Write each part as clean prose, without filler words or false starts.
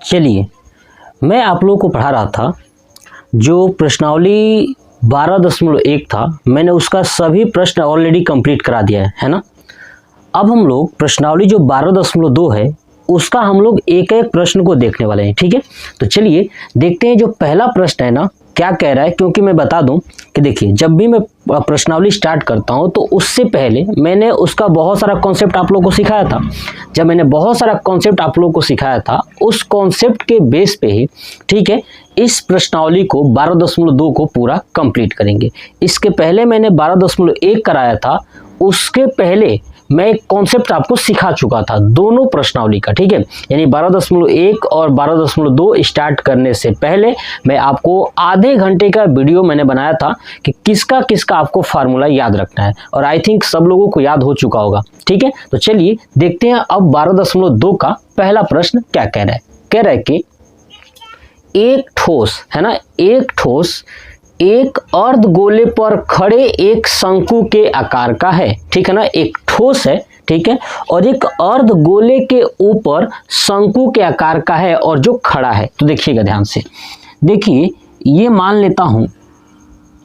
चलिए, मैं आप लोगों को पढ़ा रहा था जो प्रश्नावली 12.1 था, मैंने उसका सभी प्रश्न ऑलरेडी कंप्लीट करा दिया है ना। अब हम लोग प्रश्नावली जो 12.2 है उसका हम लोग एक एक प्रश्न को देखने वाले हैं, ठीक है। तो चलिए देखते हैं जो पहला प्रश्न है ना क्या कह रहा है। क्योंकि मैं बता दूं कि देखिए, जब भी मैं प्रश्नावली स्टार्ट करता हूं तो उससे पहले मैंने उसका बहुत सारा कॉन्सेप्ट आप लोगों को सिखाया था। जब मैंने बहुत सारा कॉन्सेप्ट आप लोगों को सिखाया था, उस कॉन्सेप्ट के बेस पे ही, ठीक है, इस प्रश्नावली को 12.2 को पूरा कंप्लीट करेंगे। इसके पहले मैंने 12.1 कराया था, उसके पहले मैं एक कॉन्सेप्ट आपको सिखा चुका था दोनों प्रश्नावली का, ठीक है। यानी 12.1 और 12.2 स्टार्ट करने से पहले मैं आपको आधे घंटे का वीडियो मैंने बनाया था कि किसका किसका आपको फार्मूला याद रखना है, और आई थिंक सब लोगों को याद हो चुका होगा, ठीक है। तो चलिए देखते हैं अब 12.2 का पहला प्रश्न क्या कह रहा है। कह रहा है कि एक ठोस है ना, एक ठोस एक अर्धगोले पर खड़े एक शंकु के आकार का है, ठीक है ना। एक ठोस है, ठीक है, और एक अर्धगोले के ऊपर शंकु के आकार का है और जो खड़ा है। तो देखिएगा ध्यान से, देखिए ये मान लेता हूं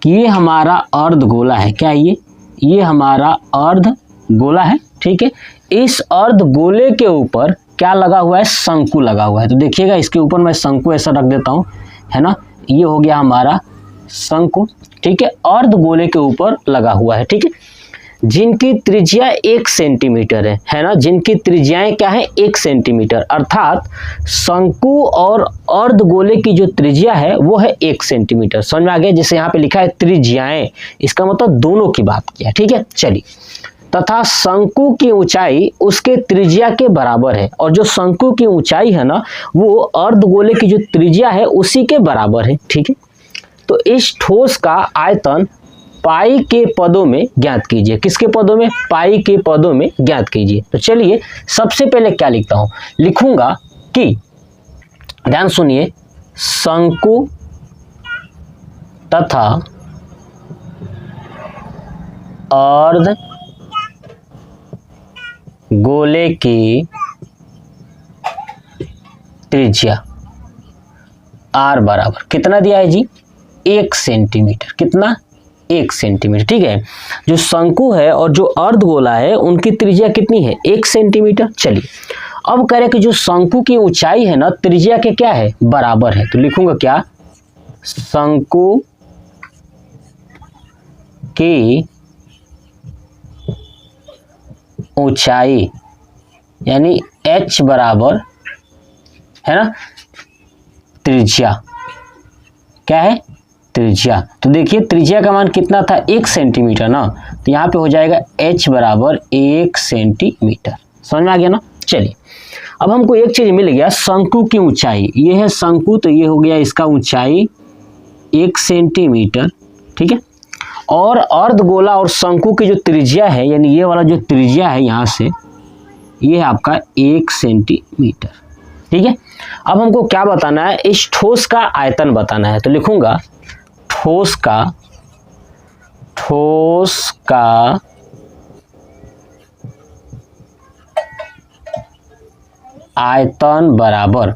कि ये हमारा अर्धगोला है। क्या ये हमारा अर्धगोला है, ठीक है। इस अर्धगोले के ऊपर क्या लगा हुआ है? शंकु लगा हुआ है। तो देखिएगा इसके ऊपर मैं शंकु ऐसा रख देता हूं, है ना। ये हो गया हमारा शंकु, ठीक है, अर्धगोले के ऊपर लगा हुआ है, ठीक है, जिनकी त्रिज्या 1 सेंटीमीटर है ना। जिनकी त्रिज्याएं क्या है? 1 सेंटीमीटर। अर्थात शंकु और अर्धगोले की जो त्रिज्या है वो है 1 सेंटीमीटर। समझ में आ गया? जैसे यहाँ पे लिखा है त्रिज्याएं, इसका मतलब दोनों की बात किया, ठीक है। चलिए, तथा शंकु की ऊंचाई उसके त्रिज्या के बराबर है, और जो शंकु की ऊंचाई है ना वो अर्धगोले की जो त्रिज्या है उसी के बराबर है, ठीक है। तो इस ठोस का आयतन पाई के पदों में ज्ञात कीजिए। किसके पदों में? पाई के पदों में ज्ञात कीजिए। तो चलिए सबसे पहले क्या लिखता हूं, लिखूंगा कि, ध्यान सुनिए, शंकु तथा अर्धगोले की त्रिज्या r बराबर कितना दिया है जी? 1 सेंटीमीटर। कितना? 1 सेंटीमीटर, ठीक है। जो शंकु है और जो अर्धगोला है उनकी त्रिज्या कितनी है? 1 सेंटीमीटर। चलिए अब कह रहे हैं कि जो शंकु की ऊंचाई है ना त्रिज्या के क्या है? बराबर है। तो लिखूंगा क्या? शंकु की ऊंचाई यानी h बराबर है ना त्रिज्या। क्या है? त्रिज्या। तो देखिए त्रिज्या का मान कितना था? 1 सेंटीमीटर ना, तो यहाँ पे हो जाएगा h बराबर 1 सेंटीमीटर। समझ में आ गया ना। चलिए अब हमको एक चीज मिल गया, शंकु की ऊंचाई। ये है शंकु, तो ये हो गया इसका ऊंचाई 1 सेंटीमीटर, ठीक है। और अर्धगोला और शंकु की जो त्रिज्या है, यानी ये वाला जो त्रिज्या है यहाँ से, ये है आपका 1 सेंटीमीटर, ठीक है। अब हमको क्या बताना है? इस ठोस का आयतन बताना है। तो लिखूंगा ठोस का आयतन बराबर।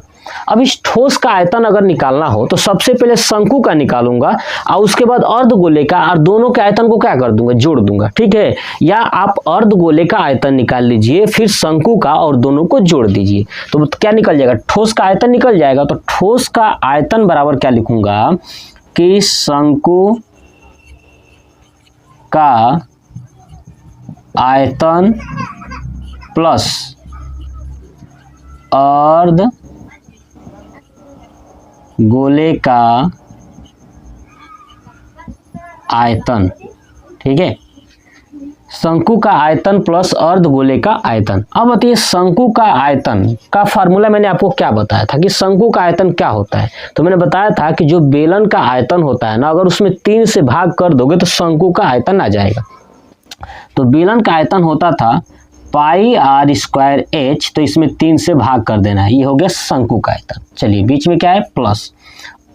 अब इस ठोस का आयतन अगर निकालना हो तो सबसे पहले शंकु का निकालूंगा और उसके बाद अर्धगोले का, और दोनों के आयतन को क्या कर दूंगा? जोड़ दूंगा, ठीक है। या आप अर्धगोले का आयतन निकाल लीजिए, फिर शंकु का, और दोनों को जोड़ दीजिए। तो क्या निकल जाएगा? ठोस का आयतन निकल जाएगा। तो ठोस का आयतन बराबर क्या लिखूंगा कि शंकु का आयतन प्लस अर्धगोले का आयतन, ठीक है। शंकु का आयतन प्लस अर्धगोले का आयतन। अब बताइए शंकु का आयतन का फार्मूला मैंने आपको क्या बताया था कि शंकु का आयतन क्या होता है? तो मैंने बताया था कि जो बेलन का आयतन होता है ना, अगर उसमें 3 से भाग कर दोगे तो शंकु का आयतन आ जाएगा। तो बेलन का आयतन होता था पाई r स्क्वायर h, तो इसमें 3 से भाग कर देना है, ये हो गया शंकु का आयतन। चलिए बीच में क्या है? प्लस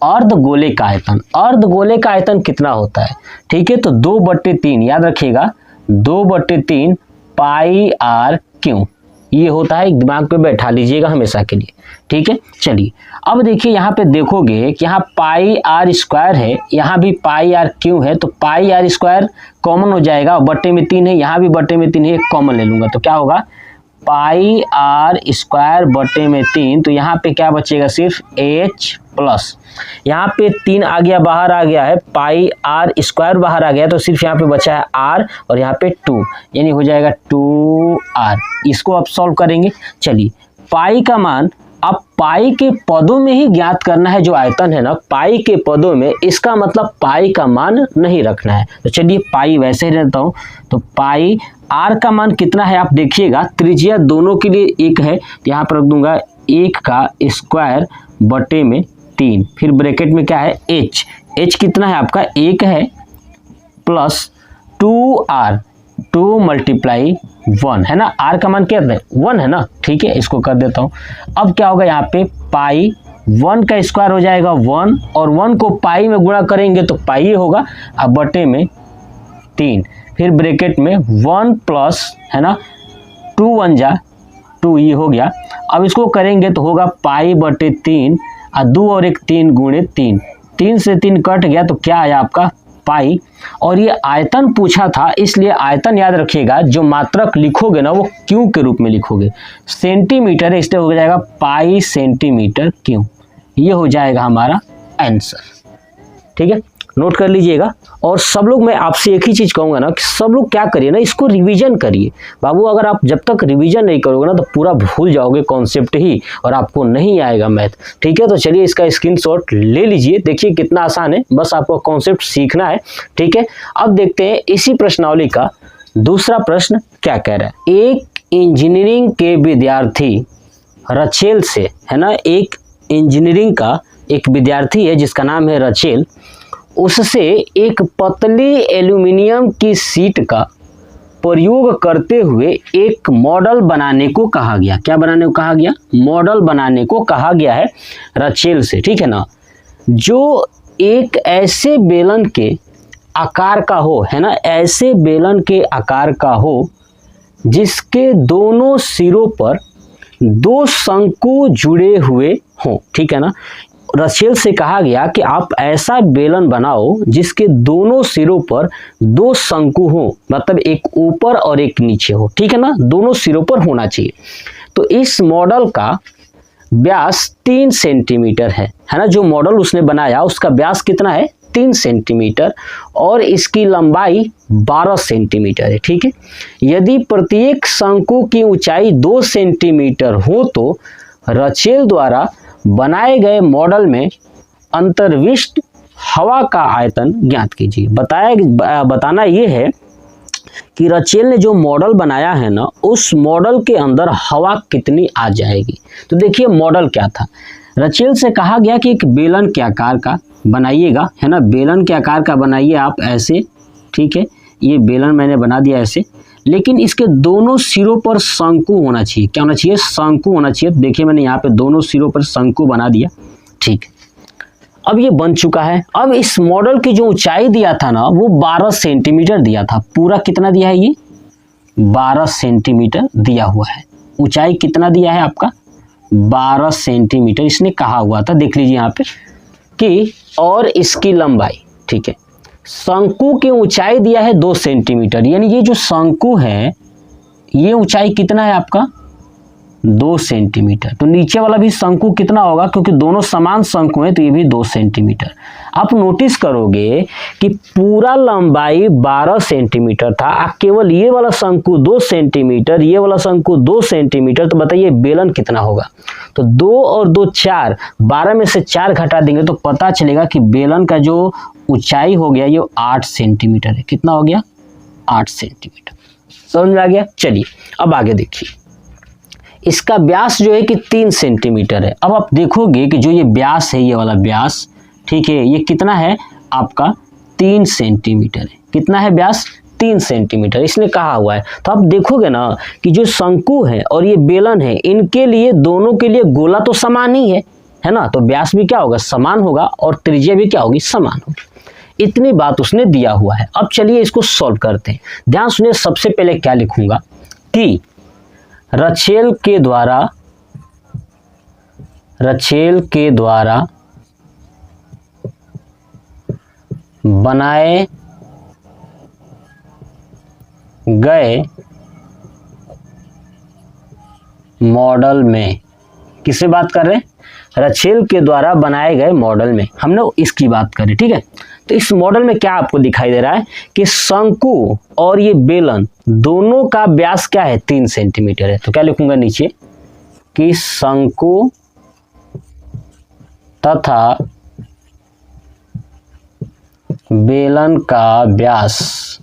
अर्धगोले का आयतन। अर्धगोले का आयतन कितना होता है? ठीक है, तो 2/3, याद रखिएगा 2/3 पाई r क्यू, ये होता है, दिमाग पे बैठा लीजिएगा हमेशा के लिए, ठीक है। चलिए अब देखिए यहाँ पे देखोगे कि यहाँ पाई आर स्क्वायर है, यहाँ भी पाई आर क्यों है, तो पाई आर स्क्वायर कॉमन हो जाएगा, बट्टे में 3 है, यहाँ भी बट्टे में 3 है, एक कॉमन ले लूंगा तो क्या होगा पाई आर स्क्वायर बटे में 3, तो यहाँ पे क्या बचेगा सिर्फ एच प्लस, यहाँ पे 3 आ गया, बाहर आ गया है, पाई आर स्क्वायर बाहर आ गया, तो सिर्फ यहाँ पे बचा है आर और यहाँ पे 2, यानी हो जाएगा 2r। इसको अब सॉल्व करेंगे। चलिए पाई का मान, अब पाई के पदों में ही ज्ञात करना है, जो आयतन है ना पाई के पदों में, इसका मतलब पाई का मान नहीं रखना है। तो चलिए पाई वैसे ही रहता हूँ, तो पाई आर का मान कितना है आप देखिएगा, त्रिज्या दोनों के लिए 1 है, तो यहाँ पर रख दूंगा 1 का स्क्वायर बटे में 3, फिर ब्रैकेट में क्या है एच, एच कितना है आपका 1 है प्लस 2r, 2 मल्टीप्लाई 1 है ना, r का मान क्या है 1 है ना, ठीक है, इसको कर देता हूँ। अब क्या होगा यहाँ पे पाई 1 का स्क्वायर हो जाएगा 1, और 1 को पाई में गुणा करेंगे तो पाई ही होगा, अब बटे में 3, फिर ब्रैकेट में 1 प्लस है ना 2 1 जा 2, ये हो गया। अब इसको करेंगे तो होगा पाई बटे 3, 2 और 1 3 गुणे 3, 3 से 3 कट गया, तो क्या आया आपका पाई। और ये आयतन पूछा था, इसलिए आयतन याद रखिएगा, जो मात्रक लिखोगे ना वो क्यू के रूप में लिखोगे, सेंटीमीटर है, इसलिए हो जाएगा पाई सेंटीमीटर क्यू, ये हो जाएगा हमारा आंसर, ठीक है, नोट कर लीजिएगा। और सब लोग, मैं आपसे एक ही चीज़ कहूँगा ना कि सब लोग क्या करिए ना, इसको रिवीजन करिए बाबू, अगर आप जब तक रिवीजन नहीं करोगे ना तो पूरा भूल जाओगे कॉन्सेप्ट ही, और आपको नहीं आएगा मैथ, ठीक है। तो चलिए इसका स्क्रीनशॉट ले लीजिए, देखिए कितना आसान है, बस आपको कॉन्सेप्ट सीखना है, ठीक है। अब देखते हैं इसी प्रश्नावली का दूसरा प्रश्न क्या कह रहा है। एक इंजीनियरिंग के विद्यार्थी रचेल से, है ना, एक इंजीनियरिंग का एक विद्यार्थी है जिसका नाम है रचेल, उससे एक पतली एल्यूमिनियम की शीट का प्रयोग करते हुए एक मॉडल बनाने को कहा गया। क्या बनाने को कहा गया? मॉडल बनाने को कहा गया है रचेल से, ठीक है ना, जो एक ऐसे बेलन के आकार का हो, है ना, ऐसे बेलन के आकार का हो जिसके दोनों सिरों पर 2 शंकु जुड़े हुए हों, ठीक है ना। रचेल से कहा गया कि आप ऐसा बेलन बनाओ जिसके दोनों सिरों पर 2 शंकु हो, मतलब एक ऊपर और एक नीचे हो, ठीक है ना, दोनों सिरों पर होना चाहिए। तो इस मॉडल का व्यास 3 सेंटीमीटर है ना, जो मॉडल उसने बनाया उसका व्यास कितना है 3 सेंटीमीटर, और इसकी लंबाई 12 सेंटीमीटर है, ठीक है। यदि प्रत्येक शंकु की ऊंचाई 2 सेंटीमीटर हो तो रचेल द्वारा बनाए गए मॉडल में अंतर्विष्ट हवा का आयतन ज्ञात कीजिए। बताना ये है कि रचेल ने जो मॉडल बनाया है ना, उस मॉडल के अंदर हवा कितनी आ जाएगी। तो देखिए मॉडल क्या था, रचेल से कहा गया कि एक बेलन के आकार का बनाइएगा, है ना, बेलन के आकार का बनाइए आप ऐसे, ठीक है, ये बेलन मैंने बना दिया ऐसे, लेकिन इसके दोनों सिरों पर शंकु होना चाहिए। क्या होना चाहिए? शंकु होना चाहिए। देखिए मैंने यहाँ पे दोनों सिरों पर शंकु बना दिया, ठीक। अब ये बन चुका है। अब इस मॉडल की जो ऊंचाई दिया था ना वो 12 सेंटीमीटर दिया था। पूरा कितना दिया है? ये 12 सेंटीमीटर दिया हुआ है। ऊंचाई कितना दिया है आपका? 12 सेंटीमीटर इसने कहा हुआ था। देख लीजिए यहाँ पे कि और इसकी लंबाई, ठीक है। शंकु की ऊंचाई दिया है 2 सेंटीमीटर, यानी ये जो शंकु है ये ऊंचाई कितना है आपका? 2 सेंटीमीटर। तो नीचे वाला भी शंकु कितना होगा? क्योंकि दोनों समान शंकु हैं तो ये भी 2 सेंटीमीटर। आप नोटिस करोगे कि पूरा लंबाई 12 सेंटीमीटर था, केवल ये वाला शंकु 2 सेंटीमीटर, ये वाला शंकु 2 सेंटीमीटर। तो बताइए बेलन कितना होगा? तो 2 और 2 4, 12 में से 4 घटा देंगे तो पता चलेगा कि बेलन का जो ऊंचाई हो गया ये 8 सेंटीमीटर है। कितना हो गया? 8 सेंटीमीटर। समझ में आ गया? चलिए अब आगे देखिए, इसका व्यास जो है कि 3 सेंटीमीटर है। अब आप देखोगे कि जो ये व्यास है, ये वाला व्यास, ठीक है, ये कितना है आपका? 3 सेंटीमीटर है। कितना है व्यास? 3 सेंटीमीटर इसने कहा हुआ है। तो आप देखोगे ना कि जो शंकु है और ये बेलन है, इनके लिए दोनों के लिए गोला तो समान ही है ना, तो व्यास भी क्या होगा? समान होगा, और त्रिज्या भी क्या होगी? समान होगी। इतनी बात उसने दिया हुआ है। अब चलिए इसको सॉल्व करते हैं। ध्यान सुनिए, सबसे पहले क्या लिखूंगा कि रछेल के द्वारा बनाए गए मॉडल में, किससे बात कर रहे हैं? रछेल के द्वारा बनाए गए मॉडल में हमने इसकी बात करी, ठीक है। तो इस मॉडल में क्या आपको दिखाई दे रहा है कि शंकु और ये बेलन दोनों का व्यास क्या है? 3 सेंटीमीटर है। तो क्या लिखूंगा नीचे कि शंकु तथा बेलन का व्यास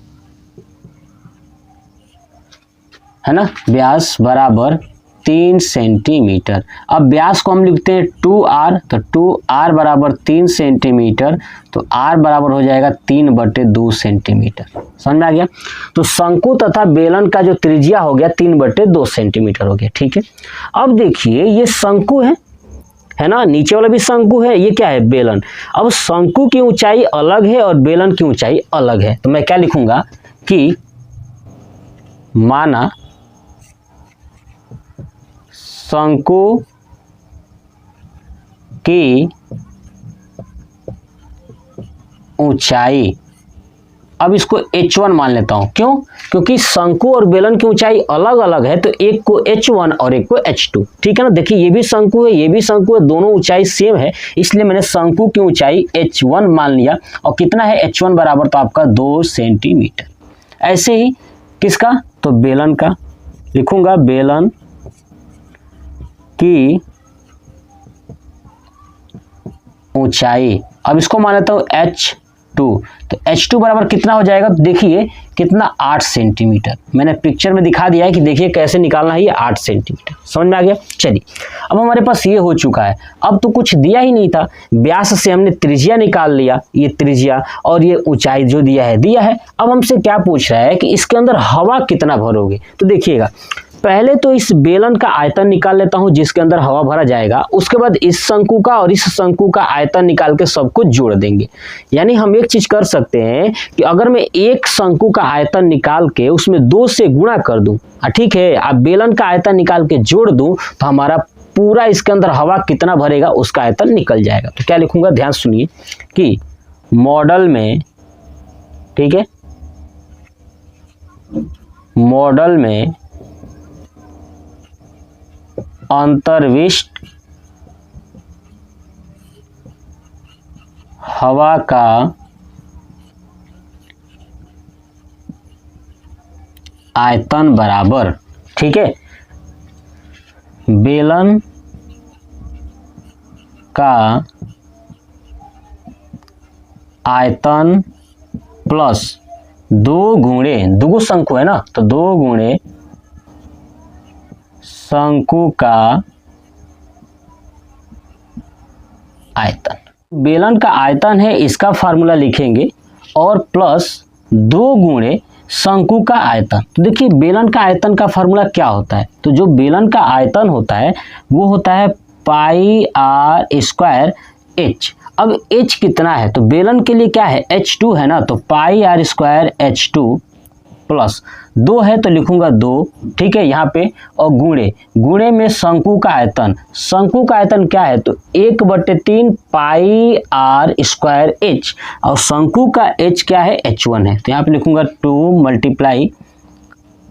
है ना, व्यास बराबर 3 सेंटीमीटर। अब व्यास को हम लिखते हैं 2r, तो 2r बराबर 3 सेंटीमीटर, तो r बराबर हो जाएगा 3/2 सेंटीमीटर। समझ में आ गया? तो शंकु तथा बेलन का जो त्रिज्या हो गया 3/2 सेंटीमीटर हो गया, ठीक है। अब देखिए ये शंकु है ना, नीचे वाला भी शंकु है, ये क्या है? बेलन। अब शंकु की ऊंचाई अलग है और बेलन की ऊंचाई अलग है, तो मैं क्या लिखूंगा कि माना शंकु की ऊंचाई, अब इसको h1 मान लेता हूं। क्यों? क्योंकि शंकु और बेलन की ऊंचाई अलग अलग है, तो एक को h1 और एक को h2, ठीक है ना। देखिए ये भी शंकु है, ये भी शंकु है, दोनों ऊंचाई सेम है, इसलिए मैंने शंकु की ऊंचाई h1 मान लिया। और कितना है h1 बराबर? तो आपका 2 सेंटीमीटर। ऐसे ही किसका? तो बेलन का लिखूंगा, बेलन की ऊंचाई, अब इसको मान लेता हूं h2, तो h2 बराबर कितना हो जाएगा? तो देखिए कितना, 8 सेंटीमीटर। मैंने पिक्चर में दिखा दिया है कि देखिए कैसे निकालना है, ये 8 सेंटीमीटर। समझ में आ गया? चलिए अब हमारे पास ये हो चुका है। अब तो कुछ दिया ही नहीं था, व्यास से हमने त्रिज्या निकाल लिया, ये त्रिज्या और ये ऊंचाई जो दिया है। अब हमसे क्या पूछ रहा है कि इसके अंदर हवा कितना भरोगे? तो देखिएगा, पहले तो इस बेलन का आयतन निकाल लेता हूं जिसके अंदर हवा भरा जाएगा, उसके बाद इस शंकु का और इस शंकु का आयतन निकाल के सबको जोड़ देंगे। यानी हम एक चीज कर सकते हैं कि अगर मैं एक शंकु का आयतन निकाल के उसमें 2 से गुणा कर दूं, ठीक है, अब बेलन का आयतन निकाल के जोड़ दूं, तो हमारा पूरा इसके अंदर हवा कितना भरेगा उसका आयतन निकल जाएगा। तो क्या लिखूंगा, ध्यान सुनिए कि मॉडल में, ठीक है, मॉडल में अंतर्विष्ट हवा का आयतन बराबर, ठीक है, बेलन का आयतन प्लस 2 गुणे, दुगु शंकु है ना, तो 2 गुणे शंकु का आयतन। बेलन का आयतन है, इसका फार्मूला लिखेंगे, और प्लस 2 गुणे शंकु का आयतन। तो देखिए बेलन का आयतन का फार्मूला क्या होता है? तो जो बेलन का आयतन होता है वो होता है पाई r स्क्वायर h। अब h कितना है? तो बेलन के लिए क्या है? h2 है ना, तो पाई r स्क्वायर h2 प्लस 2 है तो लिखूंगा 2, ठीक है, यहाँ पे, और गुणे में शंकु का आयतन, शंकु का आयतन क्या है? तो 1/3 पाई r स्क्वायर h, और शंकु का h क्या है? h1 है, तो यहाँ पे लिखूंगा 2 multiply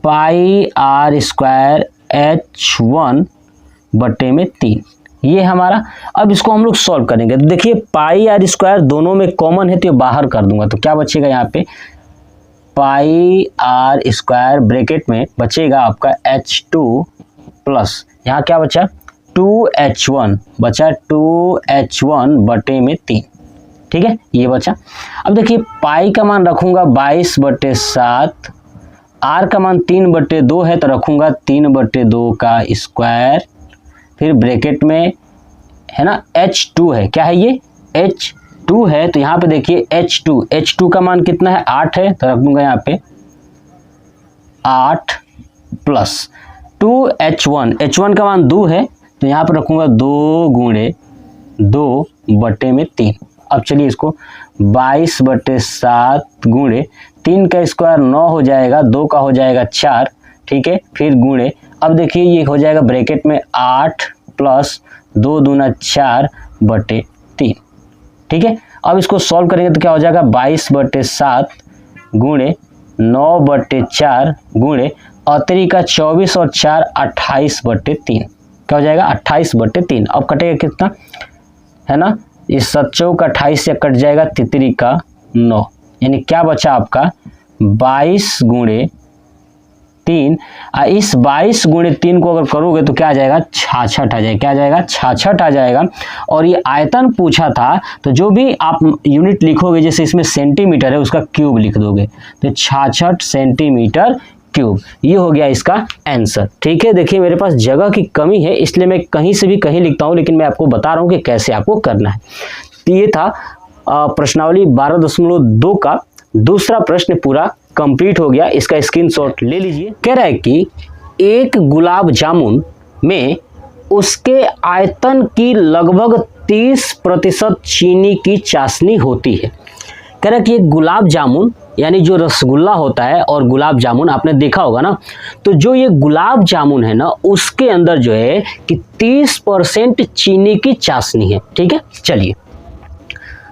pi r square h1/3, ये हमारा। अब इसको हम लोग सॉल्व करेंगे, तो देखिए पाई r स्क्वायर दोनों में कॉमन है तो ये बाहर कर दूंगा, तो क्या बचेगा यहाँ पे? पाई r स्क्वायर ब्रैकेट में बचेगा आपका h2 प्लस, यहाँ क्या बचा? 2h1 बचा, 2h1/3, ठीक है, ये बचा। अब देखिए पाई का मान रखूंगा 22/7, r का मान 3/2 है तो रखूंगा 3/2 का स्क्वायर, फिर ब्रैकेट में है ना h2 है, क्या है ये? h2 है, तो यहाँ पे देखिए h2 का मान कितना है? 8 है, तो रखूंगा यहाँ पे 8 प्लस 2h1 का मान 2 है, तो यहाँ पे रखूंगा 2 गुणे 2/3। अब चलिए इसको 22/7 गुणे 3 का स्क्वायर 9 हो जाएगा, 2 का हो जाएगा 4, ठीक है, फिर गुणे अब देखिए ये हो जाएगा ब्रैकेट में 8 प्लस 2 दूना 4/3, ठीक है। अब इसको सॉल्व करेंगे तो क्या हो जाएगा 22/7 गुणे 9/4 गुणे अतरी का 24 और 4 28/3, क्या हो जाएगा 28/3। अब कटेगा कितना है ना, इस 7 का 28 से कट जाएगा, तितरी का 9, यानी क्या बचा आपका 22 गुणे 3। इस 22 गुणे 3 को अगर करोगे तो क्या आ जाएगा 66 आ जाएगा, क्या आ जाएगा 66 आ जाएगा। और ये आयतन पूछा था तो जो भी आप यूनिट लिखोगे, जैसे इसमें सेंटीमीटर है उसका क्यूब लिख दोगे, तो 66 सेंटीमीटर क्यूब, ये हो गया इसका आंसर, ठीक है। देखिए मेरे पास जगह की कमी है इसलिए मैं कहीं से भी कहीं लिखता हूँ, लेकिन मैं आपको बता रहा हूँ कि कैसे आपको करना है। तो ये था प्रश्नावली 12.2 का दूसरा प्रश्न पूरा कंप्लीट हो गया। इसका स्क्रीनशॉट ले लीजिए। कह रहा है कि एक गुलाब जामुन में उसके आयतन की लगभग 30% चीनी की चाशनी होती है। कह रहा है कि एक गुलाब जामुन यानी जो रसगुल्ला होता है और गुलाब जामुन आपने देखा होगा ना, तो जो ये गुलाब जामुन है ना उसके अंदर जो है कि 30% चीनी की चाशनी है, ठीक है। चलिए,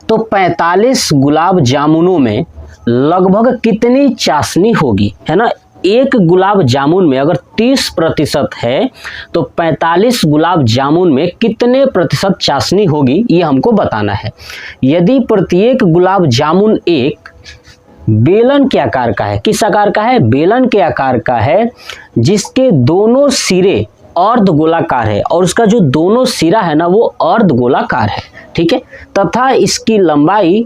तो 45 गुलाब जामुनों में लगभग कितनी चाशनी होगी, है ना। एक गुलाब जामुन में अगर 30% है तो 45 गुलाब जामुन में कितने प्रतिशत चाशनी होगी ये हमको बताना है। यदि प्रत्येक गुलाब जामुन एक बेलन के आकार का है, किस आकार का है, बेलन के आकार का है, जिसके दोनों सिरे अर्धगोलाकार है और उसका जो दोनों सिरा है ना वो अर्धगोलाकार है, ठीक है, तथा इसकी लंबाई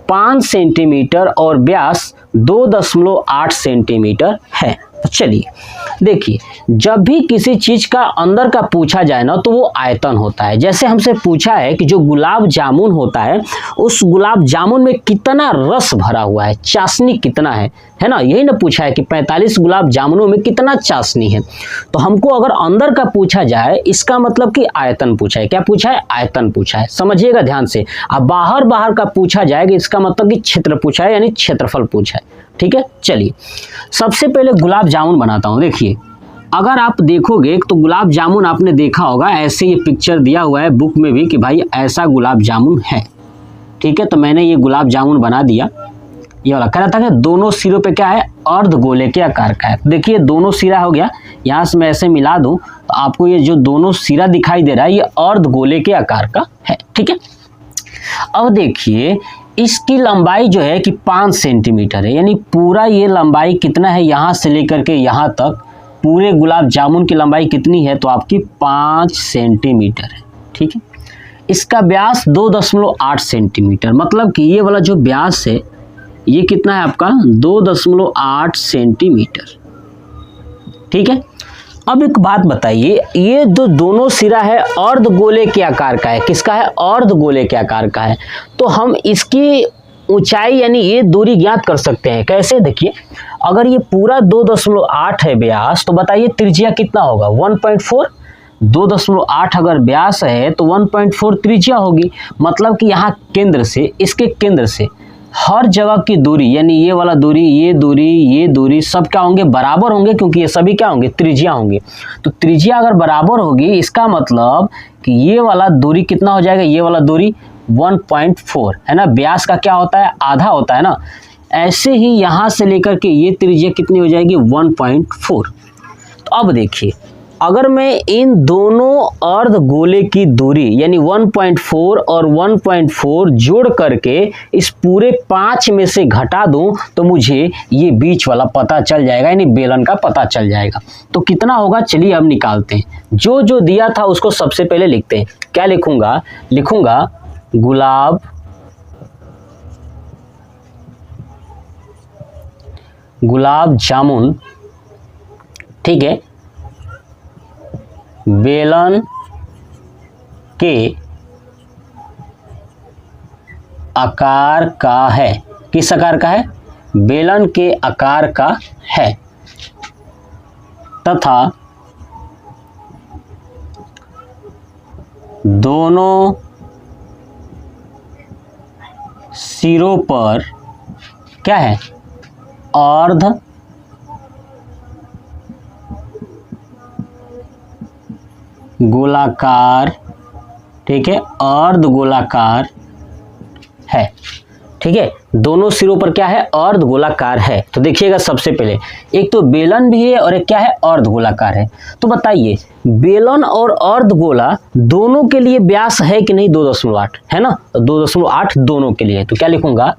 5 सेंटीमीटर और व्यास 2.8 सेंटीमीटर है। तो चलिए देखिए, जब भी किसी चीज का अंदर का पूछा जाए ना तो वो आयतन होता है। जैसे हमसे पूछा है कि जो गुलाब जामुन होता है उस गुलाब जामुन में कितना रस भरा हुआ है, चाशनी कितना है ना, यही ना पूछा है कि 45 गुलाब जामुनों में कितना चाशनी है। तो हमको अगर अंदर का पूछा जाए इसका मतलब कि आयतन पूछा है। क्या पूछा है, आयतन पूछा है, समझिएगा ध्यान से। अब बाहर का पूछा जाएगा इसका मतलब कि क्षेत्र पूछा है, यानी क्षेत्रफल पूछा है, ठीक है। चलिए सबसे पहले गुलाब जामुन बनाता हूं। देखिए अगर आप देखोगे तो गुलाब जामुन आपने देखा होगा, ऐसे ये पिक्चर दिया हुआ है बुक में भी कि भाई ऐसा गुलाब जामुन है, ठीक है। तो मैंने ये गुलाब जामुन बना दिया। ये वाला कह रहा था कि दोनों सिरों पे क्या है, अर्ध गोले के आकार का है। देखिए दोनों सिरा हो गया, यहाँ से मैं ऐसे मिला दूं तो आपको ये जो दोनों सिरा दिखाई दे रहा है ये अर्ध गोले के आकार का है, ठीक है। अब देखिए इसकी लंबाई जो है कि 5 सेंटीमीटर है, यानी पूरा ये लंबाई कितना है, यहाँ से लेकर के यहाँ तक पूरे गुलाब जामुन की लंबाई कितनी है, तो आपकी 5 सेंटीमीटर है, ठीक है। इसका व्यास 2.8 सेंटीमीटर, मतलब कि ये वाला जो व्यास है ये कितना है आपका 2.8 सेंटीमीटर, ठीक है। अब एक बात बताइए, ये जो दोनों सिरा है अर्ध गोले के आकार का है, किसका है, अर्ध गोले के आकार का है। तो हम इसकी ऊंचाई यानी ये दूरी ज्ञात कर सकते हैं। कैसे, देखिए अगर ये पूरा 2.8 है व्यास तो बताइए त्रिज्या कितना होगा 1.4। 2.8 अगर व्यास है तो 1.4 त्रिज्या होगी। मतलब कि यहाँ केंद्र से इसके केंद्र से हर जगह की दूरी यानी ये वाला दूरी, ये दूरी सब क्या होंगे, बराबर होंगे, क्योंकि ये सभी क्या होंगे, त्रिज्या होंगे। तो त्रिज्या अगर बराबर होगी इसका मतलब कि ये वाला दूरी कितना हो जाएगा, ये वाला दूरी 1.4 है ना। व्यास का क्या होता है, आधा होता है ना। ऐसे ही यहाँ से लेकर के ये त्रिज्या कितनी हो जाएगी 1.4। तो अब देखिए अगर मैं इन दोनों अर्ध गोले की दूरी यानी 1.4 और 1.4 जोड़ करके इस पूरे 5 में से घटा दूं तो मुझे ये बीच वाला पता चल जाएगा, यानी बेलन का पता चल जाएगा। तो कितना होगा, चलिए अब निकालते हैं। जो जो दिया था उसको सबसे पहले लिखते हैं। क्या लिखूंगा, लिखूंगा गुलाब जामुन, ठीक है, बेलन के आकार का है। किस आकार का है, बेलन के आकार का है, तथा दोनों सिरों पर क्या है, अर्ध गोलाकार, ठीक है, अर्ध गोलाकार है, ठीक है, दोनों सिरों पर क्या है, अर्ध गोलाकार है। तो देखिएगा सबसे पहले एक तो बेलन भी है और एक क्या है, अर्ध गोलाकार है। तो बताइए बेलन और अर्ध गोला दोनों के लिए व्यास है कि नहीं, 2.8 है ना, तो 2.8 दोनों के लिए। तो क्या लिखूंगा,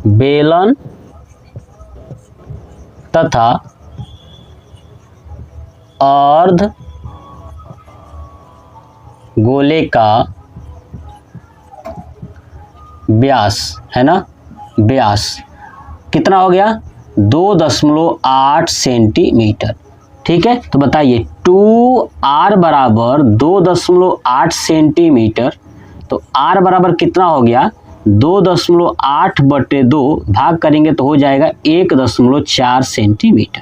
बेलन तथा अर्ध गोले का व्यास है ना, व्यास कितना हो गया, 2.8 सेंटीमीटर, ठीक है। तो बताइए 2r बराबर 2.8 सेंटीमीटर, तो r बराबर कितना हो गया, 2.8/2 भाग करेंगे तो हो जाएगा 1.4 सेंटीमीटर।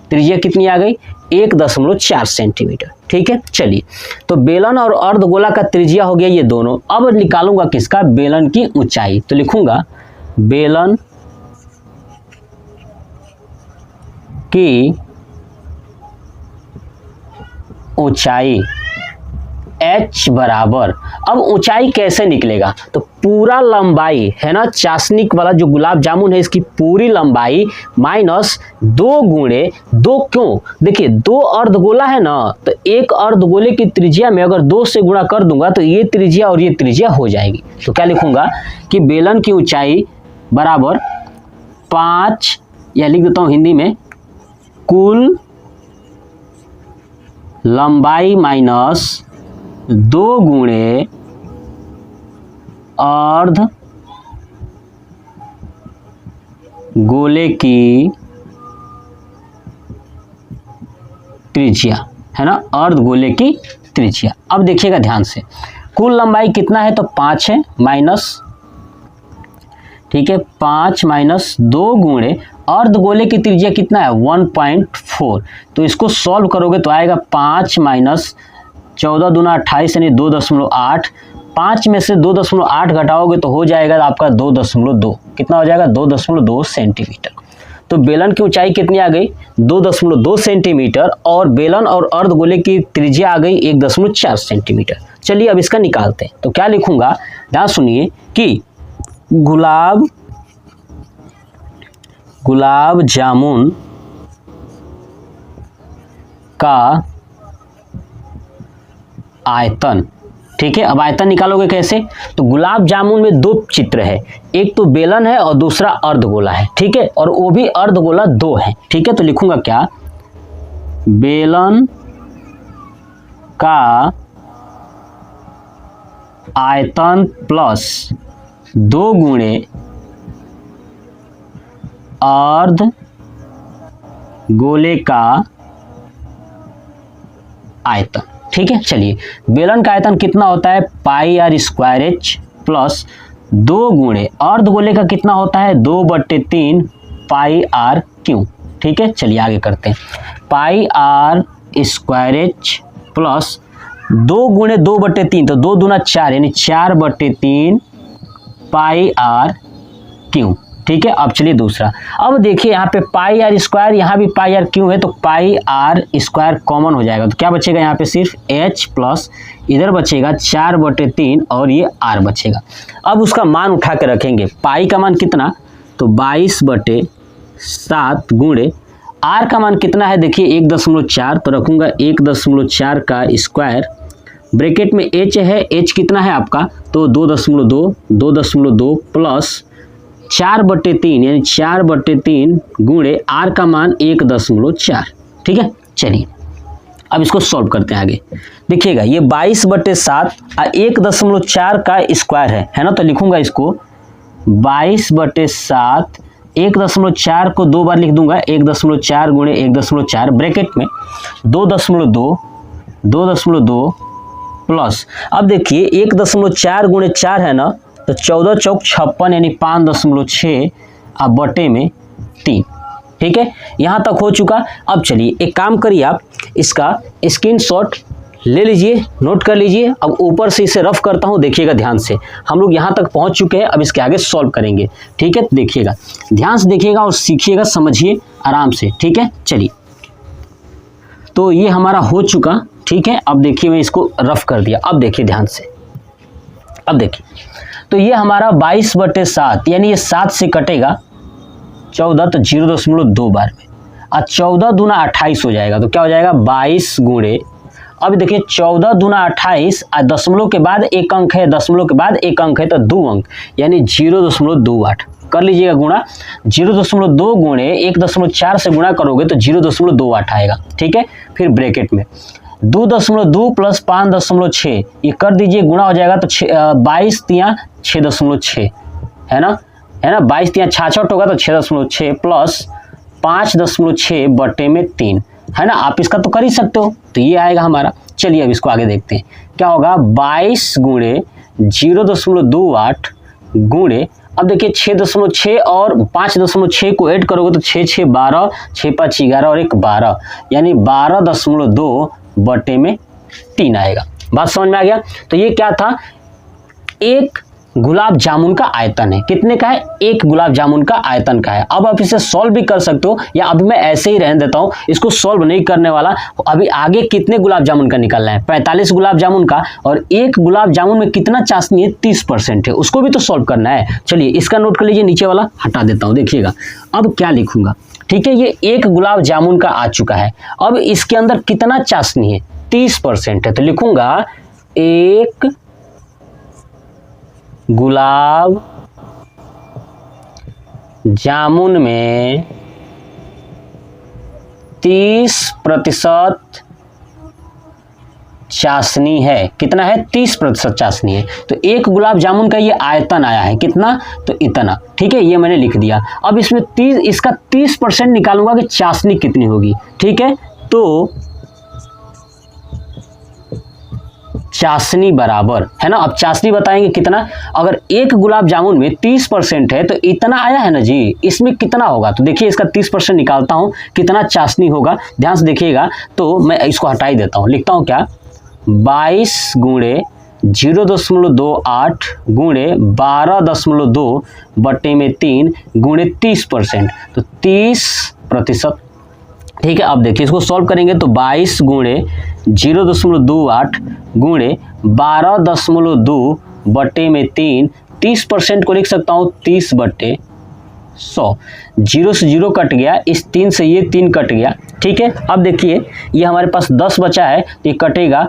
त्रिज्या कितनी आ गई, 1.4 सेंटीमीटर, ठीक है। चलिए तो बेलन और अर्धगोला का त्रिज्या हो गया ये दोनों। अब निकालूंगा किसका, बेलन की ऊंचाई। तो लिखूंगा बेलन की ऊंचाई h बराबर, अब ऊंचाई कैसे निकलेगा, तो पूरा लंबाई है ना, चाशनी वाला जो गुलाब जामुन है इसकी पूरी लंबाई माइनस 2 गुणे 2, क्यों, देखिए 2 अर्धगोला है ना, तो एक अर्धगोले की त्रिज्या में अगर 2 से गुणा कर दूंगा तो ये त्रिज्या और ये त्रिज्या हो जाएगी। तो क्या लिखूंगा कि बेलन की ऊंचाई बराबर 5, या लिख देता हूं हिंदी में, कुल लंबाई माइनस 2 गुणे अर्ध गोले की त्रिज्या है ना, अर्ध गोले की त्रिज्या। अब देखिएगा ध्यान से, कुल लंबाई कितना है, तो 5 है, माइनस, ठीक है, 5 माइनस 2 गुणे अर्ध गोले की त्रिज्या कितना है, 1.4। तो इसको सॉल्व करोगे तो आएगा 5 माइनस 14 दूना 28 यानी 2.8, 5 में से 2.8 घटाओगे तो हो जाएगा आपका 2.2, कितना हो जाएगा, 2.2 सेंटीमीटर। तो बेलन की ऊंचाई कितनी आ गई, 2.2 सेंटीमीटर, और बेलन और अर्धगोले की त्रिज्या आ गई 1.4 सेंटीमीटर। चलिए अब इसका निकालते हैं। तो क्या लिखूंगा, ध्यान सुनिए कि गुलाब जामुन का आयतन, ठीक है। अब आयतन निकालोगे कैसे, तो गुलाब जामुन में 2 चित्र है, एक तो बेलन है और दूसरा अर्धगोला है, ठीक है, और वो भी अर्धगोला 2 है, ठीक है। तो लिखूंगा क्या, बेलन का आयतन प्लस 2 गुणे अर्ध गोले का आयतन, ठीक है। चलिए बेलन का आयतन कितना होता है, πr² प्लस 2 गुणे अर्धगोले का कितना होता है, 2/3 πr³ ठीक है। चलिए आगे करते हैं, πr² प्लस 2 गुणे 2/3, तो 2 दूना 4 यानी 4/3 πr³, ठीक है। अब चलिए दूसरा, अब देखिए यहाँ पे πr², यहाँ भी πr³ है, तो πr² कॉमन हो जाएगा, तो क्या बचेगा यहाँ पे, सिर्फ h प्लस इधर बचेगा 4/3 और ये r बचेगा। अब उसका मान उठा के रखेंगे, पाई का मान कितना, तो 22/7 गुणे r का मान कितना है, देखिए 1.4, तो रखूंगा 1.4 का स्क्वायर, ब्रैकेट में h है, h कितना है आपका, तो 2.2 प्लस 4/3 यानी 4/3 गुणे r का मान 1.4, ठीक है। चलिए अब इसको सॉल्व करते हैं आगे। देखिएगा ये 22/7 और 1.4 का स्क्वायर है ना, तो लिखूंगा इसको 22/7, 1.4 को 2 बार लिख दूंगा, 1.4 गुणे 1.4 ब्रैकेट में 2.2 प्लस, अब देखिए 1.4 गुणे 4 है ना, तो 14 चौक 56 यानी 5.6 अब बटे में 3, ठीक है। यहाँ तक हो चुका। अब चलिए एक काम करिए, आप इसका स्क्रीनशॉट ले लीजिए, नोट कर लीजिए। अब ऊपर से इसे रफ करता हूँ, देखिएगा ध्यान से, हम लोग यहाँ तक पहुँच चुके हैं, अब इसके आगे सॉल्व करेंगे, ठीक है। देखिएगा ध्यान से, देखिएगा और सीखिएगा, समझिए आराम से, ठीक है। चलिए तो ये हमारा हो चुका, ठीक है। अब देखिए मैं इसको रफ कर दिया, अब देखिए ध्यान से, अब देखिए तो ये हमारा 22/7 यानी ये 7 से कटेगा 14 तो 0.2 बार में, और 14 दूना 28 हो जाएगा। तो क्या हो जाएगा 22 गुणे, अब देखिए 14 दूना 28 और दशमलव के बाद एक अंक है, दशमलव के बाद एक अंक है तो 2 अंक यानी 0.28 कर लीजिएगा गुणा। 0.2 गुणे 1.4 से गुणा करोगे तो 0.28 आएगा, ठीक है। फिर ब्रैकेट में 2.2 प्लस 5.6 ये कर दीजिए, गुणा हो जाएगा तो 22 तिया 6.6 है ना, 22 तिया 66 होगा तो 6.6 प्लस 5.6 बटे में 3 है ना। आप इसका तो कर ही सकते हो, तो ये आएगा हमारा। चलिए अब इसको आगे देखते हैं क्या होगा। 22 गुणे 0.28 गुणे, अब देखिए 6.6 और 5.6 को ऐड करोगे तो 6 6 12, 6 5 11 और 1 12 यानी 12.2 बटे में 3 आएगा। बात समझ में आ गया। तो ये क्या था, एक गुलाब जामुन का आयतन है, कितने का है, एक गुलाब जामुन का आयतन का है। अब आप इसे सॉल्व भी कर सकते हो, या अभी मैं ऐसे ही रहने देता हूं, इसको सॉल्व नहीं करने वाला। अभी आगे कितने गुलाब जामुन का निकलना है, 45 गुलाब जामुन का, और एक गुलाब जामुन में कितना चाशनी है, 30% है, उसको भी तो सॉल्व करना है। चलिए इसका नोट कर लीजिए, नीचे वाला हटा देता हूं, देखिएगा अब क्या लिखूंगा। ठीक है, ये एक गुलाब जामुन का आ चुका है। अब इसके अंदर कितना चाशनी है, 30% है, तो लिखूंगा एक गुलाब जामुन में 30% चाशनी है। कितना है, 30% चाशनी है। तो एक गुलाब जामुन का ये आयतन आया है कितना, तो इतना। ठीक है, ये मैंने लिख दिया। अब इसमें 30% निकालूंगा कि चाशनी कितनी होगी। ठीक है, तो चाशनी बराबर है ना, अब चाशनी बताएंगे कितना। अगर एक गुलाब जामुन में 30% है तो इतना आया है ना जी, इसमें कितना होगा, तो देखिए इसका 30% निकालता हूं, कितना चाशनी होगा, ध्यान से देखिएगा। तो मैं इसको हटा ही देता हूं, लिखता हूं क्या, 22 गुणे 0.28 गुणे 12.2 बटे में 3 गुणे 30%, तो 30%। ठीक है, अब देखिए इसको सॉल्व करेंगे तो 22 गुणे 0.28 गुणे 12.2 बटे में 3, 30% को लिख सकता हूँ 30/100। 0 से 0 कट गया, इस 3 से ये 3 कट गया। ठीक है, अब देखिए ये हमारे पास 10 बचा है, तो ये कटेगा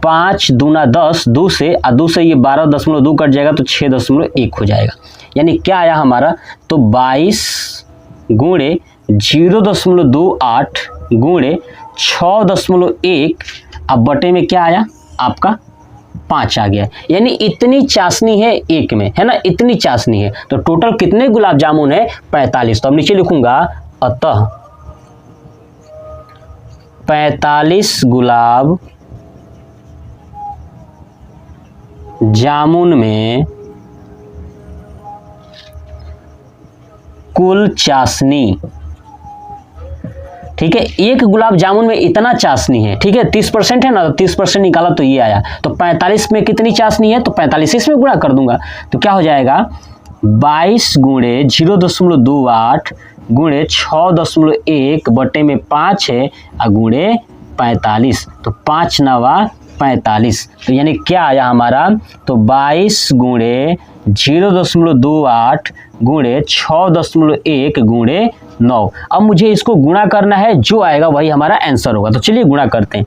5 दूना 10, 2 से और 2 से ये 12.2 कट जाएगा तो 6.1 हो जाएगा। यानी क्या आया हमारा, तो 22 गुणे 0.28 गुणे 6.1 अब बटे में क्या आया आपका 5 आ गया। यानी इतनी चाशनी है एक में, है ना, इतनी चाशनी है। तो टोटल कितने गुलाब जामुन है, 45। तो अब नीचे लिखूंगा अतः 45 गुलाब जामुन में कुल चाशनी। ठीक है, एक गुलाब जामुन में इतना चाशनी है। ठीक है, 30% है ना, तो 30% निकाला तो ये आया। तो 45 में कितनी चाशनी है, तो 45 इसमें गुणा कर दूंगा, तो क्या हो जाएगा 22 गुणे 0.28 गुणे 6.1 बटे में 5 है और गुणे 45, तो 5 9 45। तो यानी क्या आया हमारा, तो 22 गुणे 0.28 गुणे 6.1 गुणे 9। अब मुझे इसको गुणा करना है, जो आएगा वही हमारा आंसर होगा। तो चलिए गुणा करते हैं।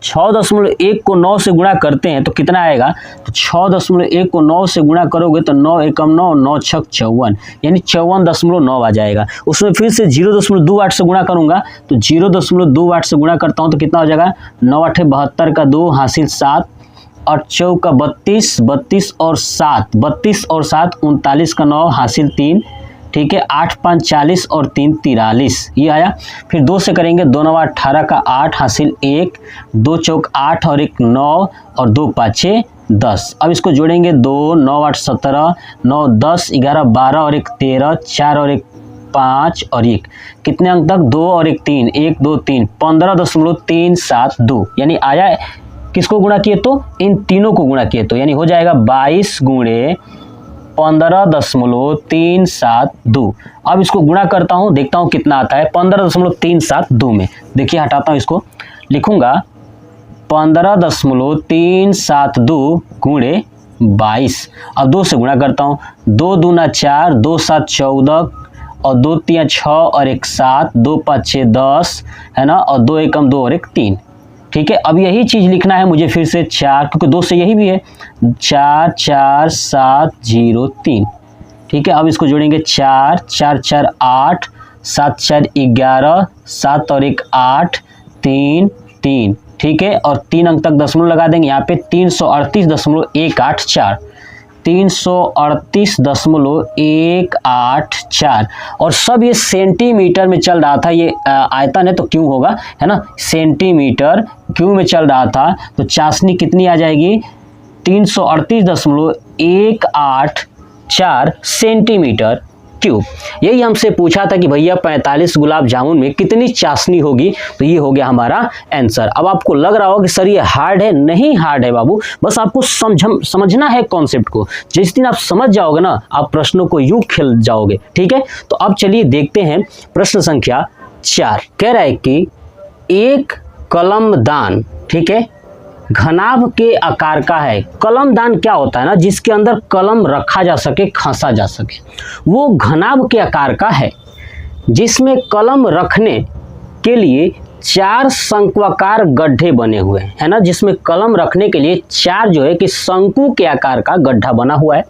6.1 को 9 से गुणा करते हैं तो कितना आएगा, तो 6.1 को 9 से गुणा करोगे तो 9 एकम 9, 9 छक 54, यानी 54.9 आ जाएगा। उसमें फिर से 0.28 से गुणा करूंगा, तो 0.28 से गुणा करता हूं तो कितना हो जाएगा, 9 8 72 का 2 हासिल 7 और 4 का 32, 32 और 7 32 और 7 39 का 9 हासिल 3। ठीक है, 8 5 40 और 3 43, ये आया। फिर 2 से करेंगे, 2 9 18 का 8 हासिल 1, 2 चौक 8 और 1 9 और 2 5 10। अब इसको जोड़ेंगे, 2 9 8 17 9 10 11 12 और 1 13 4 और 1 5 और 1 कितने अंक तक, 2 और 1 3 1 2 3 15.372, यानी आया। किसको गुणा किए, तो इन तीनों को गुणा किए तो, यानी हो जाएगा 22 गुणे 15.372। अब इसको गुणा करता हूं, देखता हूं कितना आता है 15.372 में। देखिए हटाता हूं इसको, लिखूंगा 15.372 गुणे 22। अब 2 से गुणा करता हूँ, 2 दूना 4, 2 7 14 और 2 3 6 और 1 7, 2 5 6 10 है ना, और 2 1 2 और 1 3। ठीक है, अब यही चीज़ लिखना है मुझे फिर से 4, क्योंकि 2 से यही भी है, 4 4 7 0 3। ठीक है, अब इसको जोड़ेंगे 4 4 4 8, 7 4 11, 7 और 1 8, 3 3। ठीक है, और 3 अंक तक दशमलव लगा देंगे यहाँ पे, 338.184, 338.184। और सब ये सेंटीमीटर में चल रहा था, ये आयतन है तो क्यों होगा, है ना, सेंटीमीटर क्यों में चल रहा था, तो चाशनी कितनी आ जाएगी, 338.184 सेंटीमीटर क्यूब। यही हमसे पूछा था कि भैया 45 गुलाब जामुन में कितनी चाशनी होगी, तो ये हो गया हमारा आंसर। अब आपको लग रहा होगा कि सर ये हार्ड है, नहीं हार्ड है बाबू, बस आपको समझना है कॉन्सेप्ट को। जिस दिन आप समझ जाओगे ना, आप प्रश्नों को यूं खेल जाओगे। ठीक है, तो अब चलिए देखते हैं प्रश्न संख्या 4। कह रहा है कि एक कलमदान, ठीक है, घनाभ के आकार का है। कलमदान क्या होता है ना, जिसके अंदर कलम रखा जा सके, खसा जा सके, वो घनाभ के आकार का है, जिसमें कलम रखने के लिए 4 शंक्वाकार गड्ढे बने हुए हैं, है ना, जिसमें कलम रखने के लिए 4 जो है कि शंकु के आकार का गड्ढा बना हुआ है।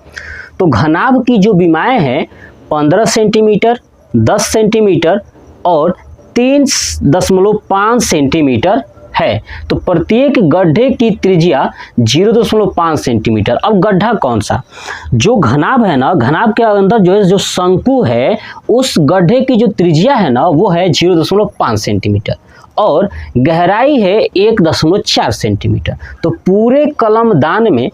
तो घनाभ की जो विमाएं हैं 15 सेंटीमीटर, 10 सेंटीमीटर और 3.5 सेंटीमीटर है। तो प्रत्येक गड्ढे की त्रिज्या 0.5 सेंटीमीटर। अब गड्ढा कौन सा, जो घनाभ है ना, घनाभ के अंदर जो है, जो शंकु है, उस गड्ढे की जो त्रिज्या है ना, वो है 0.5 सेंटीमीटर और गहराई है 1.4 सेंटीमीटर। तो पूरे कलमदान में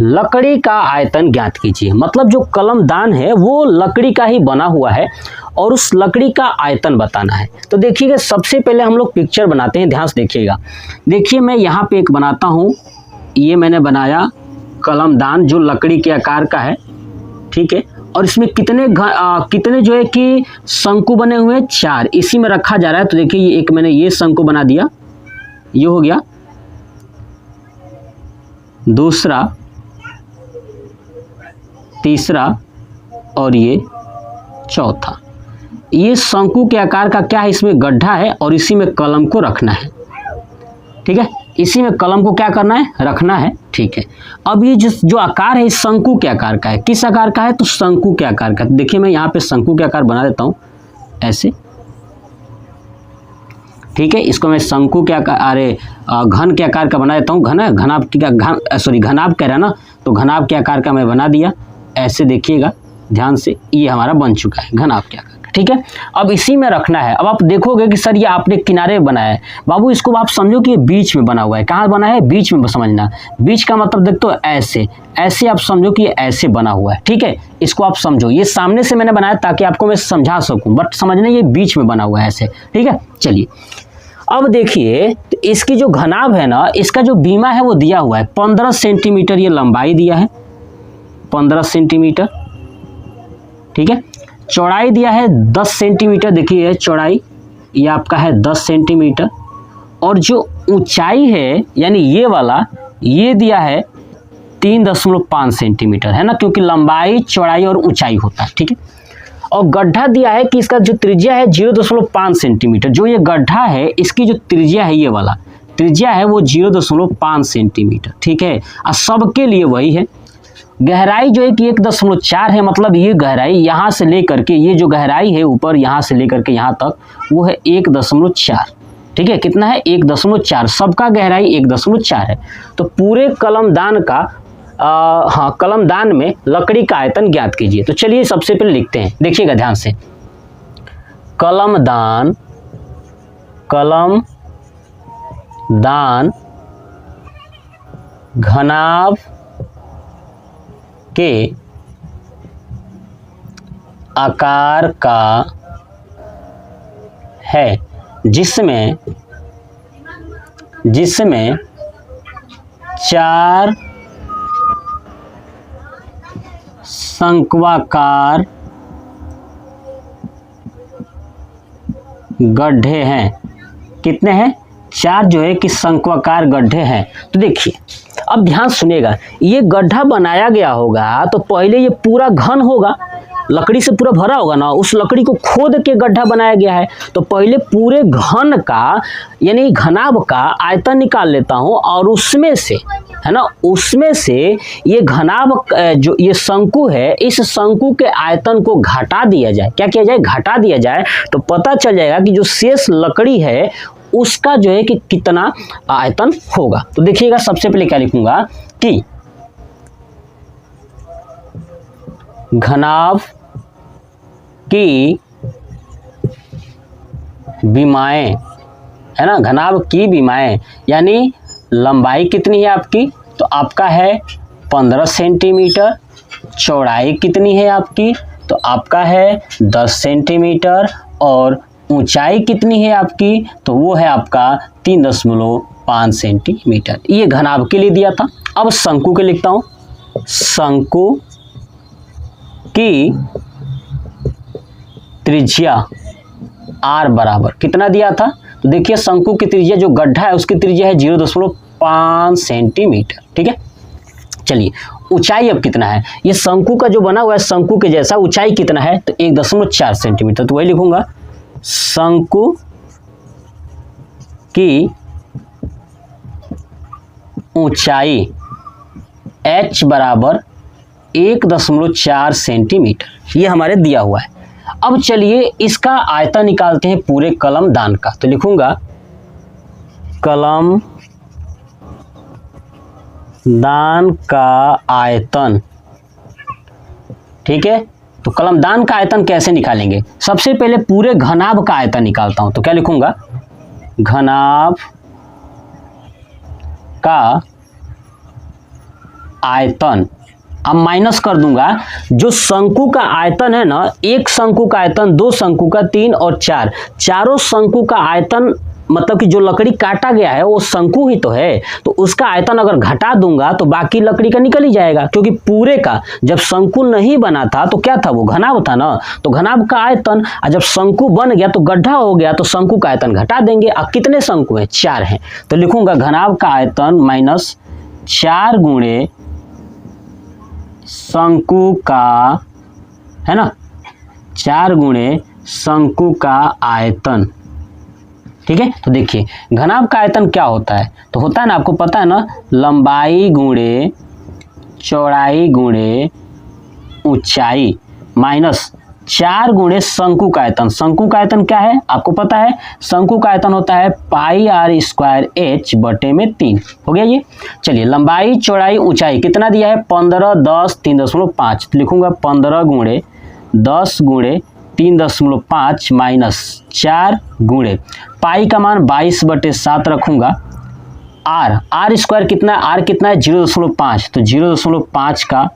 लकड़ी का आयतन ज्ञात कीजिए। मतलब जो कलमदान है वो लकड़ी का ही बना हुआ है और उस लकड़ी का आयतन बताना है। तो देखिएगा, सबसे पहले हम लोग पिक्चर बनाते हैं, ध्यान से देखिएगा। देखिए मैं यहाँ पे एक बनाता हूँ, ये मैंने बनाया कलमदान जो लकड़ी के आकार का है। ठीक है, और इसमें कितने जो है कि शंकु बने हुए हैं, 4 इसी में रखा जा रहा है। तो देखिए ये एक मैंने ये शंकु बना दिया, ये हो गया दूसरा, तीसरा और ये चौथा। ये शंकु के आकार का क्या है, इसमें गड्ढा है और इसी में कलम को रखना है। ठीक है, इसी में कलम को क्या करना है, रखना है। ठीक है, अब ये जो आकार है इस शंकु के आकार का है। किस आकार का है, तो शंकु के आकार का। देखिए मैं यहाँ पे शंकु के आकार बना देता हूँ ऐसे। ठीक है, इसको मैं शंकु के आकार, अरे घन के आकार का बना देता हूँ। घनाभ कह रहा है ना, तो घनाभ के आकार का मैं बना दिया ऐसे। देखिएगा ध्यान से, ये हमारा बन चुका है घनाभ के आकार का। ठीक है, अब इसी में रखना है। अब आप देखोगे कि सर ये आपने किनारे बनाया है, बाबू इसको आप समझो कि ये बीच में बना हुआ है। कहाँ बना है, बीच में समझना। बीच का मतलब देखते हो ऐसे, ऐसे आप समझो कि ये ऐसे बना हुआ है। ठीक है, इसको आप समझो। ये सामने से मैंने बनाया ताकि आपको मैं समझा सकूं, बट समझना ये बीच में बना हुआ है ऐसे। ठीक है, चलिए अब देखिए, तो इसकी जो घनाभ है ना, इसका जो बीमा है वो दिया हुआ है 15 सेंटीमीटर। ये लंबाई दिया है 15 सेंटीमीटर। ठीक है, चौड़ाई दिया है 10 सेंटीमीटर। देखिए चौड़ाई ये आपका है 10 सेंटीमीटर। और जो ऊंचाई है यानी ये वाला, ये दिया है 3.5 सेंटीमीटर, है ना, क्योंकि लंबाई, चौड़ाई और ऊंचाई होता है। ठीक है, और गड्ढा दिया है कि इसका जो त्रिज्या है 0.5 सेंटीमीटर। जो ये गड्ढा है इसकी जो त्रिज्या है, ये वाला त्रिज्या है वो 0.5 सेंटीमीटर। ठीक है, और सबके लिए वही है। गहराई जो है कि 1.4 है, मतलब ये गहराई यहाँ से लेकर के, ये जो गहराई है ऊपर यहाँ से लेकर के यहाँ तक, वो है 1.4। ठीक है, कितना है, 1.4। सबका गहराई 1.4 है। तो पूरे कलमदान का कलमदान में लकड़ी का आयतन ज्ञात कीजिए। तो चलिए सबसे पहले लिखते हैं, देखिएगा ध्यान से। कलमदान घनाभ के आकार का है, जिसमें 4 शंक्वाकार गड्ढे हैं। कितने हैं, 4 जो है कि शंक्वाकार गड्ढे हैं। तो देखिए अब ध्यान सुनिएगा, ये गड्ढा बनाया गया होगा तो पहले ये पूरा घन होगा, लकड़ी से पूरा भरा होगा ना, उस लकड़ी को खोद के गड्ढा बनाया गया है। तो पहले पूरे घन का यानी घनाभ का आयतन निकाल लेता हूं और उसमें से, है ना, उसमें से ये घनाभ जो ये शंकु है, इस शंकु के आयतन को घटा दिया जाए। क्या किया जाए? घटा दिया जाए। तो पता चल जाएगा कि जो शेष लकड़ी है उसका जो है कि कितना आयतन होगा। तो देखिएगा सबसे पहले क्या लिखूंगा कि घनाभ की विमाएं, है ना, घनाभ की विमाएं यानी लंबाई कितनी है आपकी? तो आपका है 15 सेंटीमीटर। चौड़ाई कितनी है आपकी? तो आपका है 10 सेंटीमीटर। और ऊंचाई कितनी है आपकी? तो वो है आपका 3.5 सेंटीमीटर। ये घनाभ के लिए दिया था। अब शंकु के लिखता हूं। शंकु की त्रिज्या r बराबर कितना दिया था? तो देखिए शंकु की त्रिज्या जो गड्ढा है उसकी त्रिज्या है 0.5 सेंटीमीटर। ठीक है, चलिए ऊंचाई अब कितना है? ये शंकु का जो बना हुआ है शंकु के जैसा, ऊंचाई कितना है? तो 1.4 सेंटीमीटर। तो वही लिखूंगा, शंकु की ऊंचाई h बराबर 1.4 सेंटीमीटर, ये हमारे दिया हुआ है। अब चलिए इसका आयतन निकालते हैं पूरे कलम दान का। तो लिखूंगा कलम दान का आयतन। ठीक है, तो कलम दान का आयतन कैसे निकालेंगे? सबसे पहले पूरे घनाभ का आयतन निकालता हूं। तो क्या लिखूंगा? घनाभ का आयतन। अब माइनस कर दूंगा, जो शंकु का आयतन है ना, एक शंकु का आयतन, 2 शंकु का, 3 और 4, चारों शंकु का आयतन, मतलब कि जो लकड़ी काटा गया है वो शंकु ही तो है, तो उसका आयतन अगर घटा दूंगा तो बाकी लकड़ी का निकल ही जाएगा। क्योंकि पूरे का जब शंकु नहीं बना था तो क्या था? वो घनाभ था ना, तो घनाभ का आयतन, और जब शंकु बन गया तो गड्ढा हो गया तो शंकु का आयतन घटा देंगे। अब कितने शंकु हैं? 4 हैं। तो लिखूंगा घनाभ का आयतन माइनस 4 गुणे शंकु का, है ना, 4 गुणे शंकु का आयतन। ठीक है, तो देखिए घनाभ का आयतन क्या होता है? तो होता है ना, आपको पता है ना, लंबाई गुणे चौड़ाई गुणे ऊंचाई माइनस 4 गुणे शंकु का आयतन। शंकु का आयतन क्या है आपको पता है? शंकु का आयतन होता है पाई r स्क्वायर h बटे में 3। हो गया ये। चलिए लंबाई चौड़ाई ऊंचाई कितना दिया है? 15, 10, 3.5। तो लिखूंगा 15 गुणे 10 गुणे 3.5 माइनस 4 गुणे पाई का मान 22/7 रखूंगा। r स्क्वायर कितना है? r कितना है? 0.5। तो 0.5 का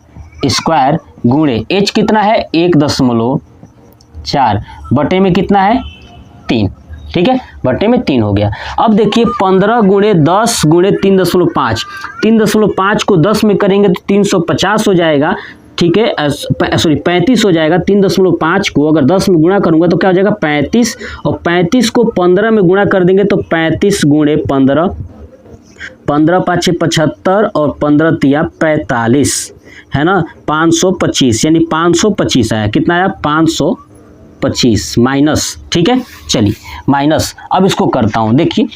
स्क्वायर गुणे h कितना है? 1.4 बटे में कितना है? 3। ठीक है, बटे में 3 हो गया। अब देखिए 15 गुणे 10 गुणे 3.5, 3.5 को 10 में करेंगे तो 350 हो जाएगा। ठीक है, सॉरी 35 हो जाएगा। 3.5 को अगर 10 में गुणा करूंगा तो क्या हो जाएगा? 35, और 35 को 15 में गुणा कर देंगे तो 35 गुणे 15, 15 5 75 और 15 तिया 45, है ना, 525, यानी 525 आया। कितना आया? 525 माइनस। ठीक है, चलिए माइनस। अब इसको करता हूं, देखिए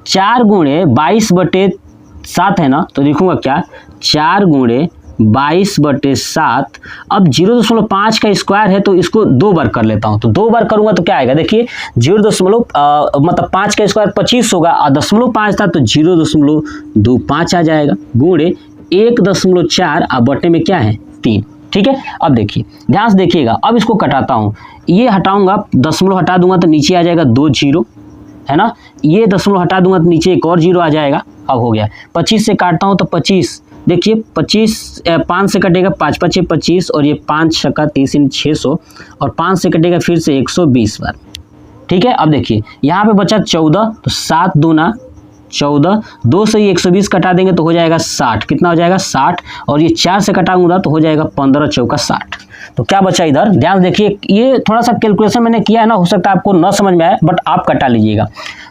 4 गुणे 22/7 है ना, तो लिखूंगा क्या? 4 गुणे 22/7। अब 0.5 का स्क्वायर है तो इसको 2 बार कर लेता हूं। तो 2 बार करूंगा तो क्या आएगा? देखिए 0.5 का स्क्वायर 25 होगा, और 0.5 था तो 0.25 आ जाएगा, गुणे 1.4 और बटे में क्या है? 3। ठीक है, अब देखिए ध्यान से देखिएगा। अब इसको कटाता हूं, ये हटाऊंगा, दशमलव हटा दूंगा तो नीचे आ जाएगा 2 0, है ना, ये दशमलव हटा दूंगा तो नीचे एक और 0 आ जाएगा। अब हो गया। 25 से काटता हूं तो 25, देखिए 25 5 से कटेगा 5 5 25, और ये 5 छक्का 30 यानी 600, और 5 से कटेगा फिर से 120 बार। ठीक है, अब देखिए यहाँ पे बचा 14, तो 7 दूना 14, 2 से ये 120 कटा देंगे तो हो जाएगा 60। कितना हो जाएगा? 60, और ये 4 से कटाऊंगा तो हो जाएगा 15 चौका 60। तो क्या बचा इधर? ध्यान देखिए, ये थोड़ा सा कैलकुलेशन मैंने किया है ना, हो सकता है आपको न समझ में आए, बट आप कटा लीजिएगा।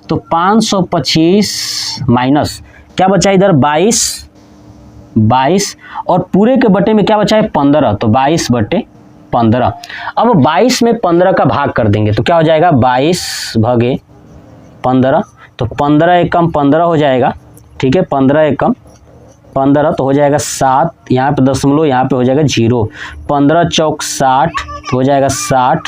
तो 525 माइनस क्या बचा इधर 22 और पूरे के बटे में क्या बचा है 15, तो 22/15। अब 22 में 15 का भाग कर देंगे तो क्या हो जाएगा 22/15, तो 15 एकम 15 हो जाएगा, ठीक है, 15 एकम 15 तो हो जाएगा 7, यहाँ पे दशमलव, यहाँ पे हो जाएगा 0, 15 चौक 60 तो हो जाएगा 60,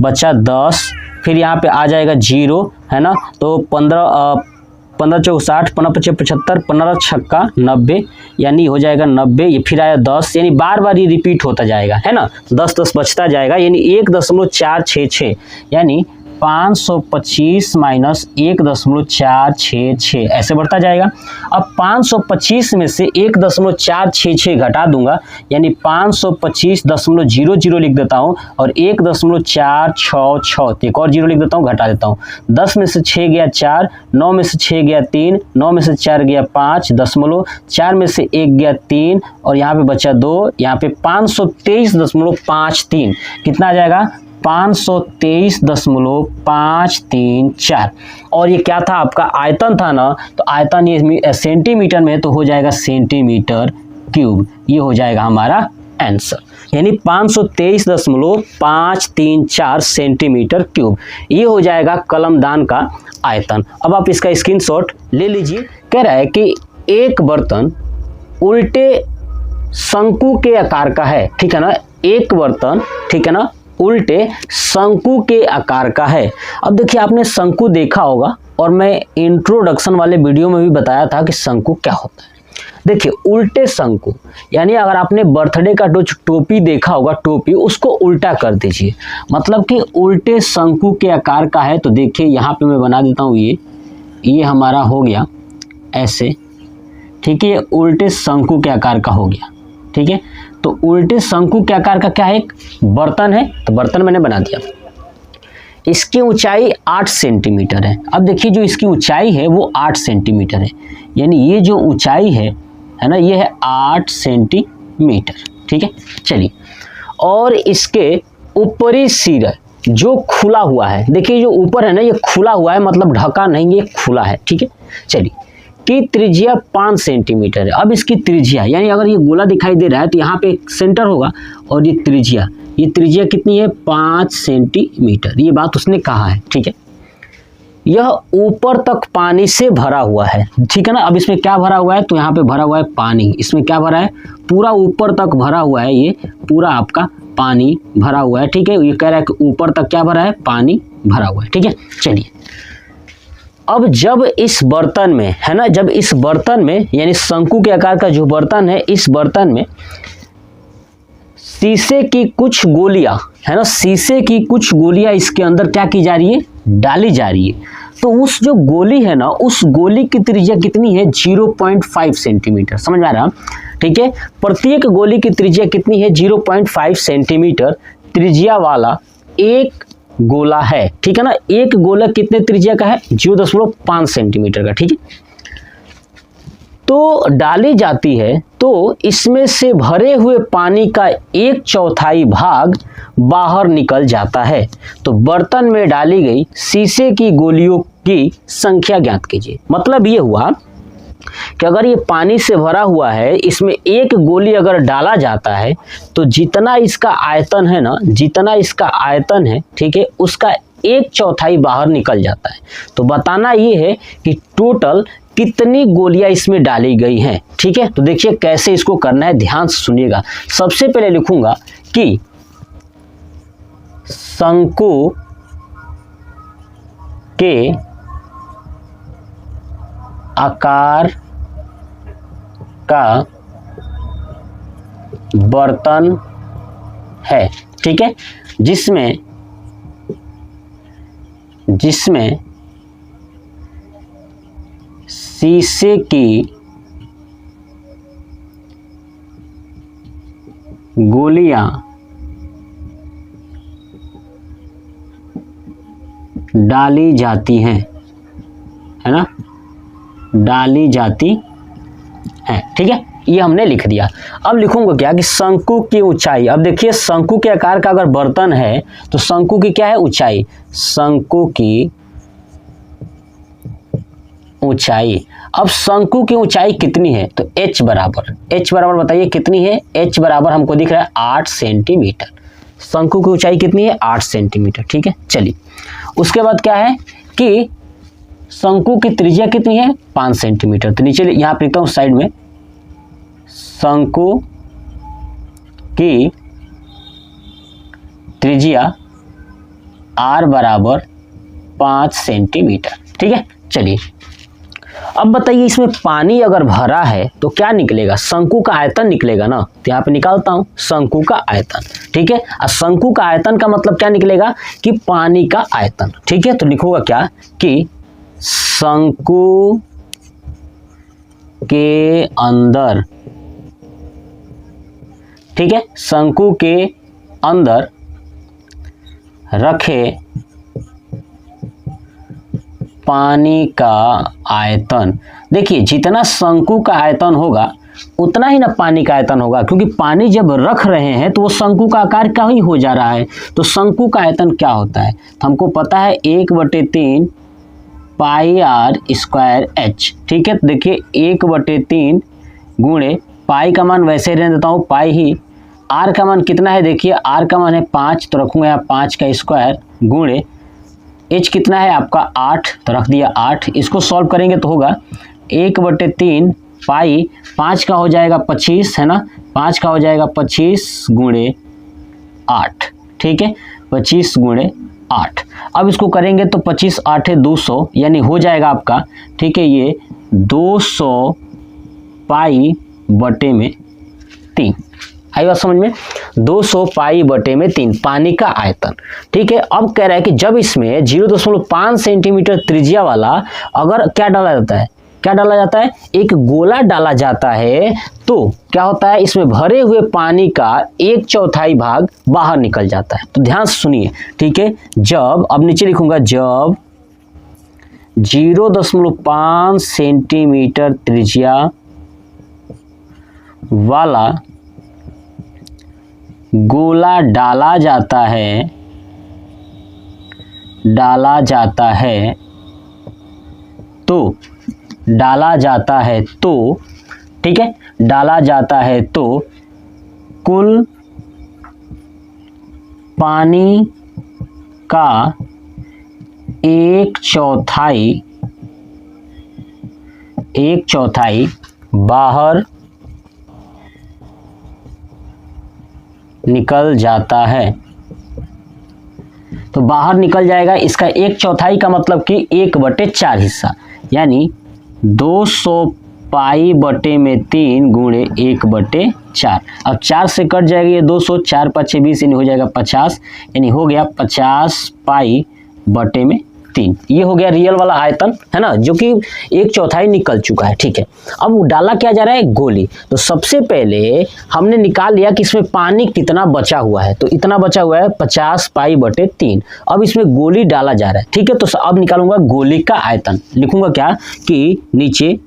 बचा 10, फिर यहाँ पे आ जाएगा 0, है ना, तो 15 चौक 60, 15 पचे 75, 15 छक्का 90, यानी हो जाएगा 90, ये फिर आया 10, यानी बार बार ये रिपीट होता जाएगा, है ना, 10 बचता जाएगा, यानी 1.466, यानी 525 माइनस 1.466 ऐसे बढ़ता जाएगा। अब 525 में से 1.466 घटा दूंगा, यानी 525.00 लिख देता हूँ और 1.466, एक और 0 लिख देता हूँ, घटा देता हूँ। 10 में से 6 गया 4, 9 में से 6 गया 3, 9 में से 4 गया 5, दशमलव 4 में से 1 गया 3 और यहाँ पे बचा 2, यहाँ पे 523.534 कितना आ जाएगा 523.534। और ये क्या था आपका आयतन था ना, तो आयतन ये सेंटीमीटर में तो हो जाएगा सेंटीमीटर क्यूब, ये हो जाएगा हमारा आंसर, यानी 523.534 सेंटीमीटर क्यूब, ये हो जाएगा कलमदान का आयतन। अब आप इसका स्क्रीनशॉट ले लीजिए। कह रहा है कि एक बर्तन उल्टे शंकु के आकार का है, ठीक है ना, एक बर्तन, ठीक है ना, उल्टे शंकु के आकार का है। अब देखिए आपने शंकु देखा होगा और मैं इंट्रोडक्शन वाले वीडियो में भी बताया था कि शंकु क्या होता है। देखिए उल्टे शंकु, यानी अगर आपने बर्थडे का टोपी देखा होगा, टोपी उसको उल्टा कर दीजिए, मतलब कि उल्टे शंकु के आकार का है। तो देखिए यहाँ पे मैं बना देता हूँ, ये हमारा हो गया ऐसे, ठीक है, ये उल्टे शंकु के आकार का हो गया, ठीक है। तो उल्टे शंकु के आकार का क्या है, एक बर्तन है, तो बर्तन मैंने बना दिया। इसकी ऊंचाई 8 सेंटीमीटर है। अब देखिए जो इसकी ऊंचाई है वो 8 सेंटीमीटर है, यानी ये जो ऊंचाई है ना, ये है 8 सेंटीमीटर, ठीक है। चलिए, और इसके ऊपरी सिर जो खुला हुआ है, देखिए जो ऊपर है ना ये खुला हुआ है, मतलब ढका नहीं, ये खुला है, ठीक है। चलिए, की त्रिज्या 5 सेंटीमीटर है। अब इसकी त्रिज्या, यानी अगर ये गोला दिखाई दे रहा है तो यहाँ पे एक सेंटर होगा और ये त्रिज्या कितनी है 5 सेंटीमीटर, ये बात उसने कहा है, ठीक है। यह ऊपर तक पानी से भरा हुआ है, ठीक है ना। अब इसमें क्या भरा हुआ है, तो यहाँ पे भरा हुआ है पानी। इसमें क्या भरा है, पूरा ऊपर तक भरा हुआ है, ये पूरा आपका पानी भरा हुआ है, ठीक है। ये कह रहा है कि ऊपर तक क्या भरा है, पानी भरा हुआ है, ठीक है। चलिए, अब जब इस बर्तन में, है ना, जब इस बर्तन में, यानी शंकु के आकार का जो बर्तन है, इस बर्तन में शीशे की कुछ गोलियां, है ना, शीशे की कुछ गोलियां इसके अंदर क्या की जा रही है, डाली जा रही है। तो उस जो गोली है ना, उस गोली की त्रिज्या कितनी है 0.5 सेंटीमीटर, समझ में आ रहा, ठीक है। प्रत्येक गोली की त्रिज्या कितनी है 0.5 सेंटीमीटर त्रिज्या वाला एक गोला है, ठीक है ना। एक गोला कितने त्रिज्या का है 0.5 सेंटीमीटर का, ठीक है। तो डाली जाती है तो इसमें से भरे हुए पानी का 1/4 भाग बाहर निकल जाता है। तो बर्तन में डाली गई शीशे की गोलियों की संख्या ज्ञात कीजिए। मतलब ये हुआ कि अगर ये पानी से भरा हुआ है, इसमें एक गोली अगर डाला जाता है तो जितना इसका आयतन है ना, जितना इसका आयतन है, ठीक है, उसका 1/4 बाहर निकल जाता है। तो बताना ये है कि टोटल कितनी गोलियां इसमें डाली गई हैं, ठीक है। तो देखिए कैसे इसको करना है, ध्यान से सुनिएगा। सबसे पहले लिखूंगा कि शंकु के आकार का बर्तन है, ठीक है, जिसमें शीशे की गोलियां डाली जाती हैं, है ना, डाली जाती है, ठीक है। ये हमने लिख दिया। अब लिखूंगा क्या कि शंकु की ऊंचाई। अब देखिए शंकु के आकार का अगर बर्तन है तो शंकु की क्या है ऊंचाई, शंकु की ऊंचाई। अब शंकु की ऊंचाई कितनी है, तो h बराबर बताइए कितनी है, h बराबर हमको दिख रहा है 8 सेंटीमीटर। शंकु की ऊंचाई कितनी है, 8 सेंटीमीटर। ठीक है, चलिए उसके बाद क्या है कि शंकु की त्रिज्या कितनी है, 5 सेंटीमीटर। तो नीचे यहाँ पे लिखता हूँ साइड में, शंकु की त्रिज्या r बराबर 5 सेंटीमीटर। ठीक है, चलिए अब बताइए इसमें पानी अगर भरा है तो क्या निकलेगा, शंकु का आयतन निकलेगा ना। तो यहाँ पे निकालता हूं शंकु का आयतन। ठीक है, और शंकु का आयतन का मतलब क्या निकलेगा कि पानी का आयतन। ठीक है, तो लिखूंगा क्या कि शंकु के अंदर, ठीक है, शंकु के अंदर रखे पानी का आयतन। देखिए जितना शंकु का आयतन होगा उतना ही ना पानी का आयतन होगा, क्योंकि पानी जब रख रहे हैं तो वो शंकु का आकार का ही हो जा रहा है। तो शंकु का आयतन क्या होता है, तो हमको पता है 1/3 पाई आर स्क्वायर एच। ठीक है, तो देखिए 1/3 गुणे पाई का मान वैसे ही रहने देता हूँ पाई ही, आर का मान कितना है, देखिए आर का मान है 5, तो रखूंगा यहाँ 5 का स्क्वायर गुणे एच कितना है आपका 8, तो रख दिया 8। इसको सॉल्व करेंगे तो होगा 1/3 पाई, 5 का हो जाएगा 25 है ना, 5 का हो जाएगा 25 गुणे 8। ठीक है, 25 गुणे 8। अब इसको करेंगे तो 25 8 है 200, यानी हो जाएगा आपका, ठीक है, ये 200 पाई बटे में 3। आई बात समझ में, 200 पाई बटे में 3 पानी का आयतन। ठीक है, अब कह रहा है कि जब इसमें 0.5 सेंटीमीटर त्रिज्या वाला अगर क्या डाला जाता है, क्या डाला जाता है, एक गोला डाला जाता है, तो क्या होता है, इसमें भरे हुए पानी का 1/4 भाग बाहर निकल जाता है। तो ध्यान से सुनिए। ठीक है, जब, अब नीचे लिखूंगा, जब 0.5 सेंटीमीटर त्रिज्या वाला गोला डाला जाता है तो ठीक है, डाला जाता है तो कुल पानी का 1/4 बाहर निकल जाता है। तो बाहर निकल जाएगा, इसका 1/4 का मतलब कि 1/4 हिस्सा, यानी 200 पाई बटे में 3 गुणे 1/4। अब 4 से कट जाएगा ये 200, 4 5 20, यानी हो जाएगा 50, यानी हो गया 50 पाई बटे में 3। ये हो गया रियल वाला आयतन, है ना, जो कि 1/4 निकल चुका है। ठीक है, अब डाला क्या जा रहा है, गोली। तो सबसे पहले हमने निकाल लिया कि इसमें पानी कितना बचा हुआ है, तो इतना बचा हुआ है 50 पाई बटे 3। अब इसमें गोली डाला जा रहा है। ठीक है, तो अब निकालूंगा गोली का आयतन। लिखूंगा क्या कि नीचे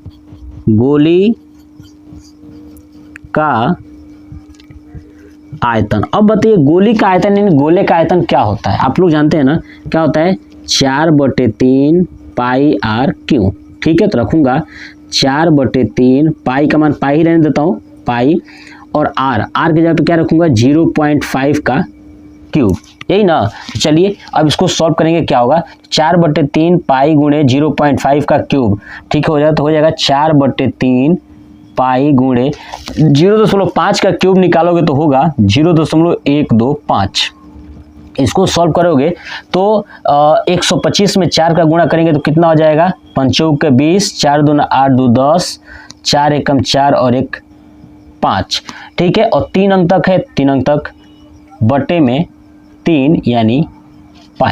गोली का आयतन। अब बताइए गोली का आयतन यानी गोले का आयतन क्या होता है, आप लोग जानते हैं ना, क्या होता है, 4/3 पाई आर क्यू। ठीक है, तो रखूंगा 4/3 पाई का मान पाई ही रहने देता हूँ, पाई, और आर की जगह पे क्या रखूंगा 0.5 का क्यूब, यही ना। चलिए अब इसको सॉल्व करेंगे, क्या होगा, 4/3 पाई गुणे 0.5 का क्यूब। ठीक हो जाएगा, तो हो जाएगा 4/3 पाई गुणे 0.5 का क्यूब निकालोगे तो होगा 0.125। इसको सॉल्व करोगे तो 125 में 4 का गुणा करेंगे तो कितना हो जाएगा, 5 के 20, 4 दूना 8, 2 10, 4 एकम 4 और 1 5। ठीक है, और 3 अंक तक है, 3 अंक तक बटे में 3 यानी पाई।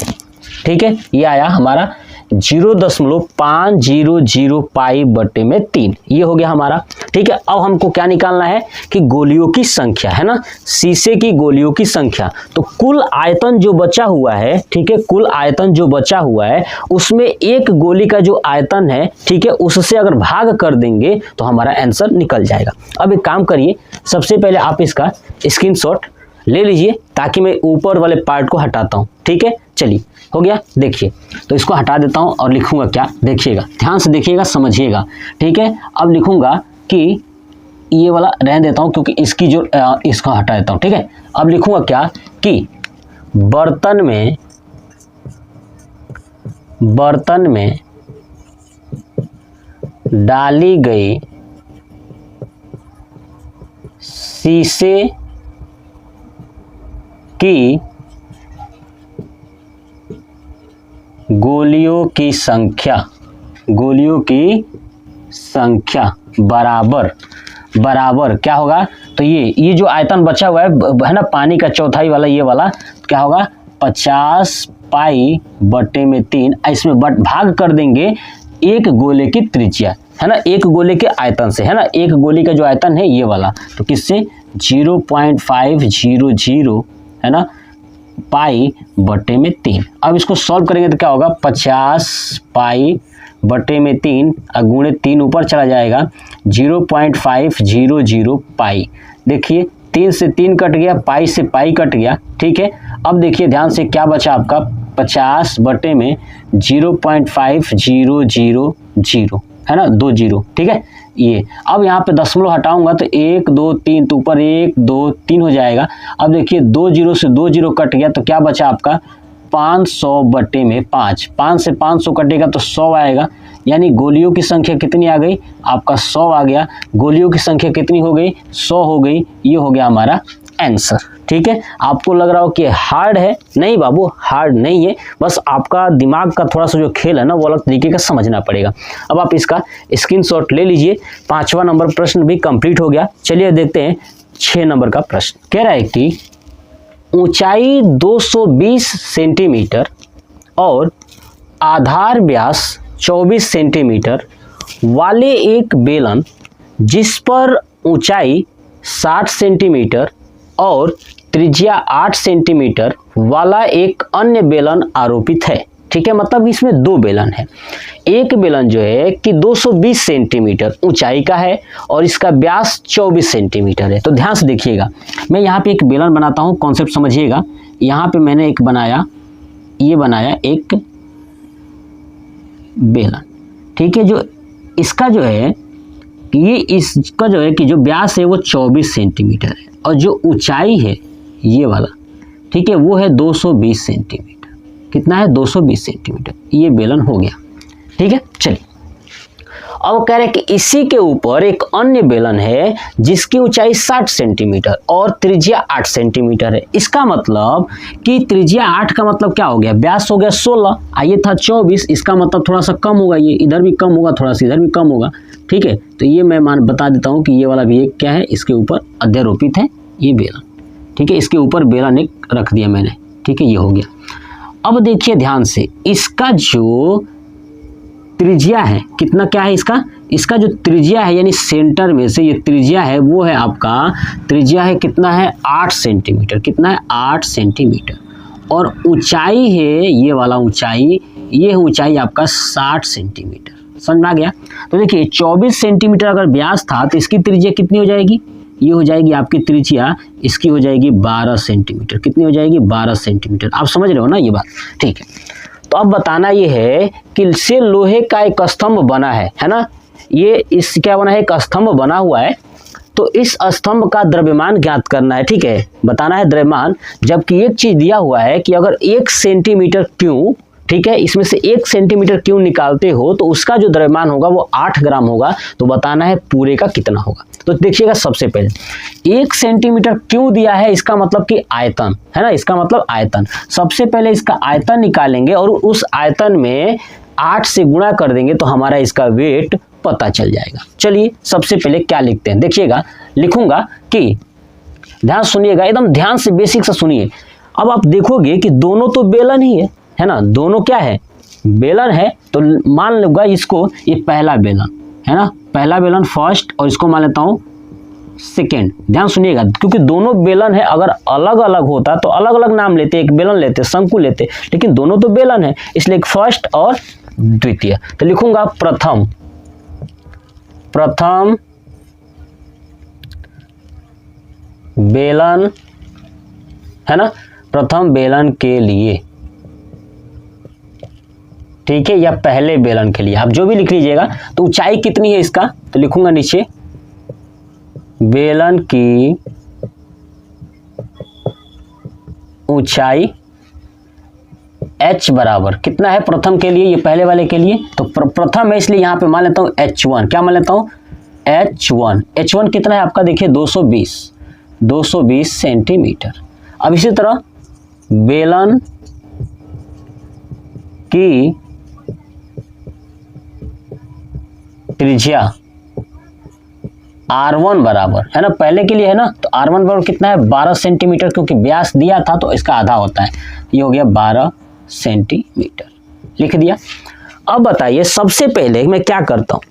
ठीक है, ये आया हमारा 0.500 पाई बटे में 3, ये हो गया हमारा। ठीक है, अब हमको क्या निकालना है कि गोलियों की संख्या, है ना, शीशे की गोलियों की संख्या। तो कुल आयतन जो बचा हुआ है, ठीक है, कुल आयतन जो बचा हुआ है उसमें एक गोली का जो आयतन है, ठीक है, उससे अगर भाग कर देंगे तो हमारा आंसर निकल जाएगा। अब एक काम करिए, सबसे पहले आप इसका स्क्रीनशॉट ले लीजिए ताकि मैं ऊपर वाले पार्ट को हटाता हूँ। ठीक है, चलिए हो गया। देखिए तो इसको हटा देता हूँ और लिखूंगा क्या, देखिएगा ध्यान से देखिएगा समझिएगा, ठीक है। अब लिखूंगा कि ये वाला रहने देता हूँ क्योंकि इसकी जो इसको हटा देता हूँ, ठीक है। अब लिखूंगा क्या कि बर्तन में डाली गई शीशे की गोलियों की संख्या बराबर क्या होगा, तो ये जो आयतन बचा हुआ है ना पानी का चौथाई वाला, ये वाला क्या होगा 50 पाई बटे में 3, इसमें भाग कर देंगे एक गोले की त्रिज्या, है ना, एक गोले के आयतन से, है ना, एक गोले का जो आयतन है ये वाला, तो किससे 0.500 है ना पाई बटे में 3। अब इसको सॉल्व करेंगे तो क्या होगा 50 पाई बटे में 3 गुणे 3 ऊपर चला जाएगा 0.500 पाई। देखिए 3 से 3 कट गया, पाई से पाई कट गया, ठीक है। अब देखिए ध्यान से क्या बचा आपका 50 बटे में 0.5000 है ना 2 जीरो, ठीक है। ये अब यहाँ पे दशमलव हटाऊंगा तो 1 2 3 तो ऊपर 1 2 3 हो जाएगा। अब देखिए 2 जीरो से 2 जीरो कट गया तो क्या बचा आपका 500 बटे में 5, 5 से 500 कटेगा तो 100 आएगा, यानी गोलियों की संख्या कितनी आ गई आपका 100 आ गया। गोलियों की संख्या कितनी हो गई 100 हो गई, ये हो गया हमारा आंसर, ठीक है। आपको लग रहा हो कि हार्ड है, नहीं बाबू हार्ड नहीं है, बस आपका दिमाग का थोड़ा सा जो खेल है ना वो अलग तरीके का समझना पड़ेगा। अब आप इसका स्क्रीनशॉट ले लीजिए। 5वां नंबर प्रश्न भी कंप्लीट हो गया। चलिए देखते हैं 6 नंबर का प्रश्न। कह रहा है कि ऊंचाई 220 सेंटीमीटर और आधार व्यास 24 सेंटीमीटर वाले एक बेलन जिस पर ऊंचाई 60 सेंटीमीटर और त्रिज्या 8 सेंटीमीटर वाला एक अन्य बेलन आरोपित है, ठीक है। मतलब इसमें 2 बेलन है। एक बेलन जो है कि 220 सेंटीमीटर ऊंचाई का है और इसका व्यास 24 सेंटीमीटर है। तो ध्यान से देखिएगा, मैं यहाँ पे एक बेलन बनाता हूँ, कॉन्सेप्ट समझिएगा। यहाँ पे मैंने एक बनाया, ये बनाया एक बेलन, ठीक है। जो इसका जो है ये इसका जो है कि जो व्यास है वो 24 सेंटीमीटर है और जो ऊंचाई है ये वाला, ठीक है, वो है 220 सेंटीमीटर। कितना है 220 सेंटीमीटर। ये बेलन हो गया, ठीक है। चलिए अब कह रहे हैं कि इसी के ऊपर एक अन्य बेलन है जिसकी ऊंचाई 60 सेंटीमीटर और त्रिज्या 8 सेंटीमीटर है। इसका मतलब कि त्रिज्या 8 का मतलब क्या हो गया, व्यास हो गया 16, ये था 24, इसका मतलब थोड़ा सा कम होगा, ये इधर भी कम होगा, थोड़ा सा इधर भी कम होगा, ठीक है। तो ये मैं बता देता हूँ कि ये वाला भी एक क्या है, इसके ऊपर अध्यारोपित है ये बेलन, ठीक है। इसके ऊपर बेलन एक रख दिया मैंने, ठीक है, ये हो गया। अब देखिए ध्यान से, इसका जो त्रिज्या है कितना, क्या है इसका जो त्रिज्या है यानी सेंटर में से ये त्रिज्या है वो है आपका, त्रिज्या है कितना है 8 सेंटीमीटर, कितना है 8 सेंटीमीटर और ऊंचाई है ये वाला ऊंचाई, ये ऊंचाई आपका 60 सेंटीमीटर। समझ में आ गया। तो देखिए 24 सेंटीमीटर अगर व्यास था तो इसकी त्रिज्या कितनी हो जाएगी, ये हो जाएगी आपकी त्रिज्या, इसकी हो जाएगी 12 सेंटीमीटर। कितनी हो जाएगी 12 सेंटीमीटर। आप समझ रहे हो ना ये बात, ठीक है। तो अब बताना ये है कि इससे लोहे का एक स्तंभ बना है ना, ये इस क्या बना है, एक स्तंभ बना हुआ है। तो इस स्तंभ का द्रव्यमान ज्ञात करना है, ठीक है, बताना है द्रव्यमान। जबकि एक चीज दिया हुआ है कि अगर 1 सेंटीमीटर क्यूब, ठीक है, इसमें से 1 सेंटीमीटर क्यूब निकालते हो तो उसका जो द्रव्यमान होगा वो 8 ग्राम होगा। तो बताना है पूरे का कितना होगा। तो देखिएगा सबसे पहले 1 सेंटीमीटर क्यों दिया है, इसका मतलब कि आयतन है ना, इसका मतलब आयतन। सबसे पहले इसका आयतन निकालेंगे और उस आयतन में 8 से गुणा कर देंगे तो हमारा इसका वेट पता चल जाएगा। चलिए सबसे पहले क्या लिखते हैं, देखिएगा लिखूंगा कि ध्यान सुनिएगा, एकदम ध्यान से बेसिक से सुनिए। अब आप देखोगे कि दोनों तो बेलन ही है ना, दोनों क्या है बेलन है। तो मान लूंगा इसको, ये पहला बेलन है ना, पहला बेलन फर्स्ट और इसको मान लेता हूं सेकेंड। ध्यान सुनिएगा, क्योंकि दोनों बेलन है, अगर अलग अलग होता तो अलग अलग नाम लेते, एक बेलन लेते, शंकु लेते, लेकिन दोनों तो बेलन है इसलिए फर्स्ट और द्वितीय। तो लिखूंगा प्रथम बेलन है ना, प्रथम बेलन के लिए ठीक है, या पहले बेलन के लिए आप जो भी लिख लीजिएगा। तो ऊंचाई कितनी है इसका, तो लिखूंगा नीचे बेलन की ऊंचाई h बराबर कितना है प्रथम के लिए, ये पहले वाले के लिए तो प्रथम है, इसलिए यहाँ पे मान लेता हूँ h1। क्या मान लेता हूँ, h1 कितना है आपका, देखिए 220 सेंटीमीटर। अब इसी तरह बेलन की त्रिज्या R1 बराबर है ना, पहले के लिए है ना, तो R1 बराबर कितना है 12 सेंटीमीटर, क्योंकि व्यास दिया था तो इसका आधा होता है, ये हो गया 12 सेंटीमीटर, लिख दिया। अब बताइए सबसे पहले मैं क्या करता हूं,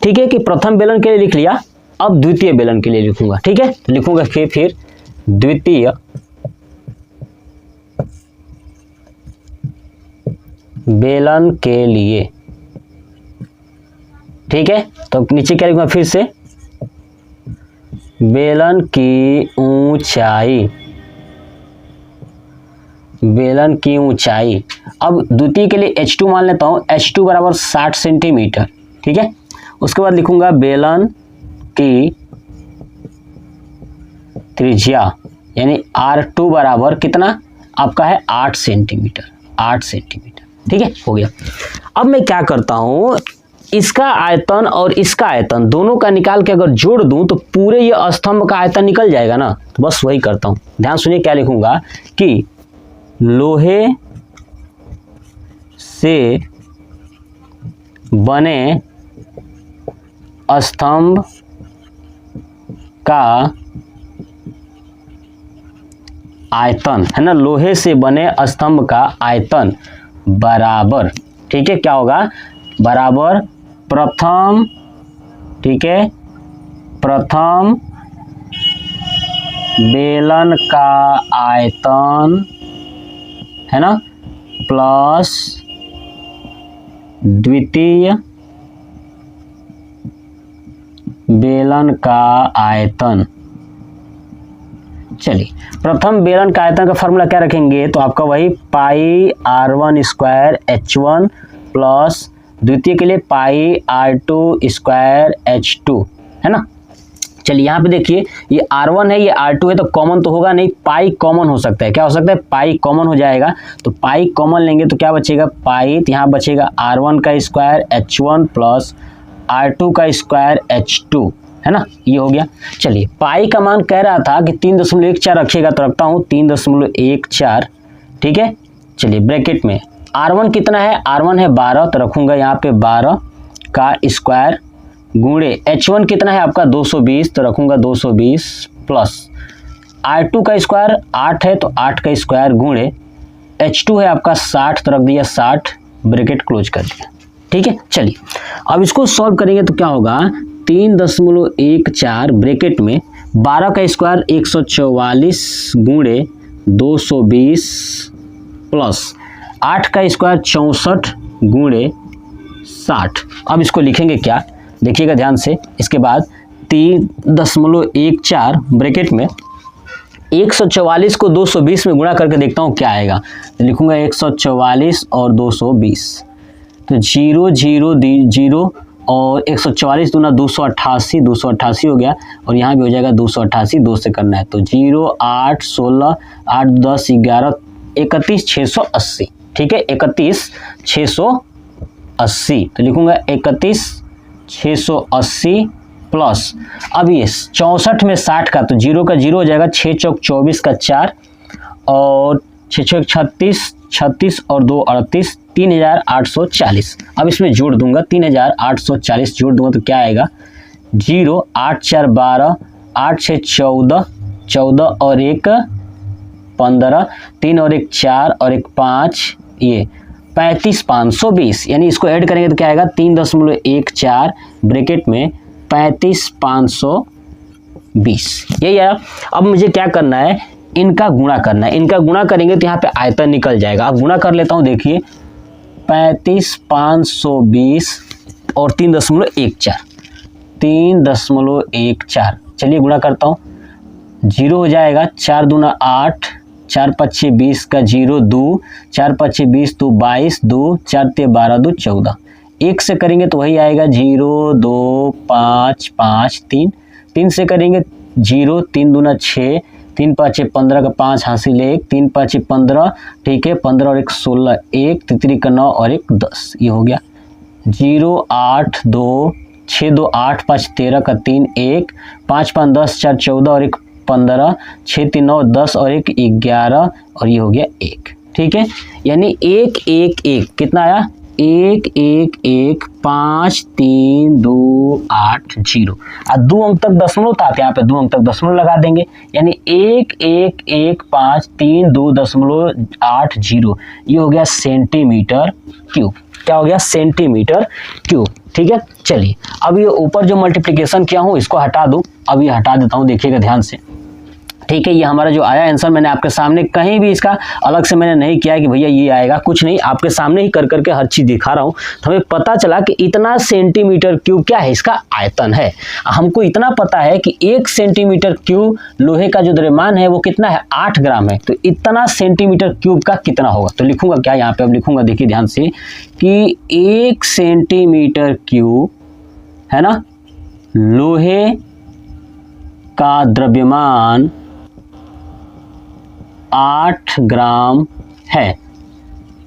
ठीक है, कि प्रथम बेलन के लिए लिख लिया, अब द्वितीय बेलन के लिए लिखूंगा, ठीक है, तो लिखूंगा कि फिर द्वितीय बेलन के लिए, ठीक है, तो नीचे क्या लिखूंगा फिर से बेलन की ऊंचाई, बेलन की ऊंचाई। अब द्वितीय के लिए h2 मान लेता हूं, h2 बराबर 60 सेंटीमीटर, ठीक है। उसके बाद लिखूंगा बेलन की त्रिज्या यानी R2 बराबर कितना आपका है 8 सेंटीमीटर, 8 सेंटीमीटर, ठीक है, हो गया। अब मैं क्या करता हूं, इसका आयतन और इसका आयतन दोनों का निकाल के अगर जोड़ दूं तो पूरे ये स्तंभ का आयतन निकल जाएगा ना, तो बस वही करता हूं। ध्यान सुनिए क्या लिखूंगा कि लोहे से बने स्तंभ का आयतन है ना, लोहे से बने स्तंभ का आयतन बराबर, ठीक है, क्या होगा बराबर प्रथम, ठीक है, प्रथम बेलन का आयतन है ना प्लस द्वितीय बेलन का आयतन। चलिए प्रथम बेलन का आयतन का फॉर्मूला क्या रखेंगे, तो आपका वही पाई R1 स्क्वायर H1 प्लस द्वितीय के लिए पाई R2 स्क्वायर H2 है ना। चलिए यहाँ पे देखिए ये R1 है, ये R2 है, तो कॉमन तो होगा नहीं, पाई कॉमन हो सकता है, क्या हो सकता है पाई कॉमन हो जाएगा, तो पाई कॉमन लेंगे तो क्या बचेगा पाई, तो यहाँ बचेगा R1 का स्क्वायर H1 प्लस R2 का स्क्वायर H2 है ना, ये हो गया। चलिए पाई का मान कह रहा था कि 3.14 रखिएगा, तो रखता हूँ 3.14, ठीक है। चलिए ब्रैकेट में R1 कितना है, R1 है 12, तो रखूंगा यहाँ पे 12 का स्क्वायर गुणे H1 कितना है आपका 220, तो रखूंगा 220 प्लस R2 का स्क्वायर 8 है, तो 8 का स्क्वायर गुणे H2 है आपका 60, तो रख दिया 60, ब्रैकेट क्लोज कर दिया, ठीक है। चलिए अब इसको सॉल्व करेंगे तो क्या होगा 3.14 ब्रैकेट में 12 का स्क्वायर 144 गुणे 220 प्लस 8 का स्क्वायर 64 गुणे 60। अब इसको लिखेंगे क्या, देखिएगा ध्यान से, इसके बाद 3.14 ब्रैकेट में 144 को 220 में गुणा करके देखता हूँ क्या आएगा, तो लिखूंगा 144 और 220, तो 0 0 0 और 144 दूना 288, 288 हो गया, और यहाँ भी हो जाएगा 288, 2 से करना है, तो 0 8 16 8 10 11 31 680, ठीक है, 31 680, तो लिखूंगा 31 680 प्लस, अब ये 64 में 60 का, तो 0 का 0 हो जाएगा, 6 चौक 24 का 4 और 6 चौक 36 36 और 2 38, 3840। अब इसमें जोड़ दूंगा 3840 जोड़ दूंगा तो क्या आएगा 0 8 4 12 8 6 14 14 और 1 15 3 और 1 4 और 1 5, ये 35,520, यानी इसको ऐड करेंगे तो क्या आएगा 3.14 ब्रैकेट में 35,520, यही है। अब मुझे क्या करना है, इनका गुणा करना है, इनका गुणा करेंगे तो यहाँ पे आयतन निकल जाएगा। अब गुणा कर लेता हूँ, देखिए 35,520 और 3.14, चलिए गुणा करता हूँ, 0 हो जाएगा, 4 दूना 8 4 5 20 का 0 2, 4 5 20 तो 22, 2 4 ते 12, 2 14। 1 से करेंगे तो वही आएगा 0 2 5 5 3, 3 से करेंगे 0, 3 दूना 6, 3 5 15 का 5 हासिल 1, 3 5 15, ठीक है 15 और 1 16, 1 3 का 9 और 1 10, ये हो गया 0 8 2 6 2 8 5 13 का 3 1, 5 5 10 4 14 और 1 15, 6 3 9 10 और 1 11 और ये हो गया 1, ठीक है। यानी 1 1 1 कितना आया 1 1 1 5 3 2 8 0। अब 2 अंक तक दशमलव था, यहाँ पे 2 अंक तक दशमलव लगा देंगे, यानी 1 1 1 5 3 2 दशमलव 8 0, ये हो गया सेंटीमीटर क्यूब। क्या हो गया सेंटीमीटर क्यूब, ठीक है। चलिए अब ये ऊपर जो मल्टीप्लिकेशन किया हूँ इसको हटा दूँ, अब ये हटा देता हूँ, देखिएगा ध्यान से, ठीक है। ये हमारा जो आया आंसर मैंने आपके सामने, कहीं भी इसका अलग से मैंने नहीं किया कि भैया ये आएगा, कुछ नहीं, आपके सामने ही कर करके हर चीज़ दिखा रहा हूँ। तो हमें पता चला कि इतना सेंटीमीटर क्यूब क्या है, इसका आयतन है। हमको इतना पता है कि 1 सेंटीमीटर क्यूब लोहे का जो द्रव्यमान है वो कितना है 8 ग्राम है। तो इतना सेंटीमीटर क्यूब का कितना होगा, तो लिखूंगा क्या यहाँ पे, अब लिखूंगा, देखिए ध्यान से कि 1 सेंटीमीटर क्यूब है ना, लोहे का द्रव्यमान 8 ग्राम है।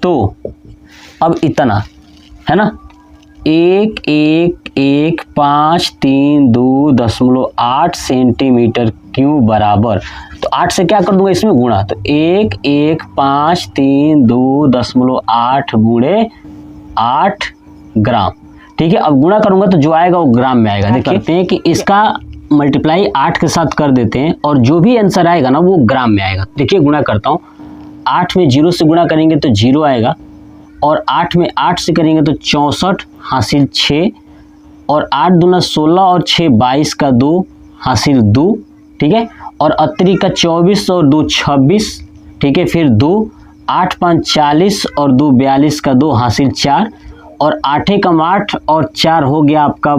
तो अब इतना है ना, 1 1 1 5 3 2 दशमलव 8 सेंटीमीटर क्यूब बराबर, तो 8 से क्या कर दूंगा इसमें गुणा, तो 1 1 5 3 2 दशमलव 8 गुणे 8 ग्राम, ठीक है। अब गुणा करूंगा तो जो आएगा वो ग्राम में आएगा। देखिए करते हैं कि इसका मल्टीप्लाई 8 के साथ कर देते हैं और जो भी आंसर आएगा ना वो ग्राम में आएगा। देखिए गुणा करता हूँ, 8 में 0 से गुणा करेंगे तो 0 आएगा, और 8 में 8 से करेंगे तो 64 हासिल 6, और 8 दूना 16 और 6 22 का 2 हासिल 2, ठीक है। और अतरी का 24 और 2 26, ठीक है। फिर 2 8 5 40 और 2 42 का 2 हासिल 4, और 8 एकम 8 और 4 हो गया आपका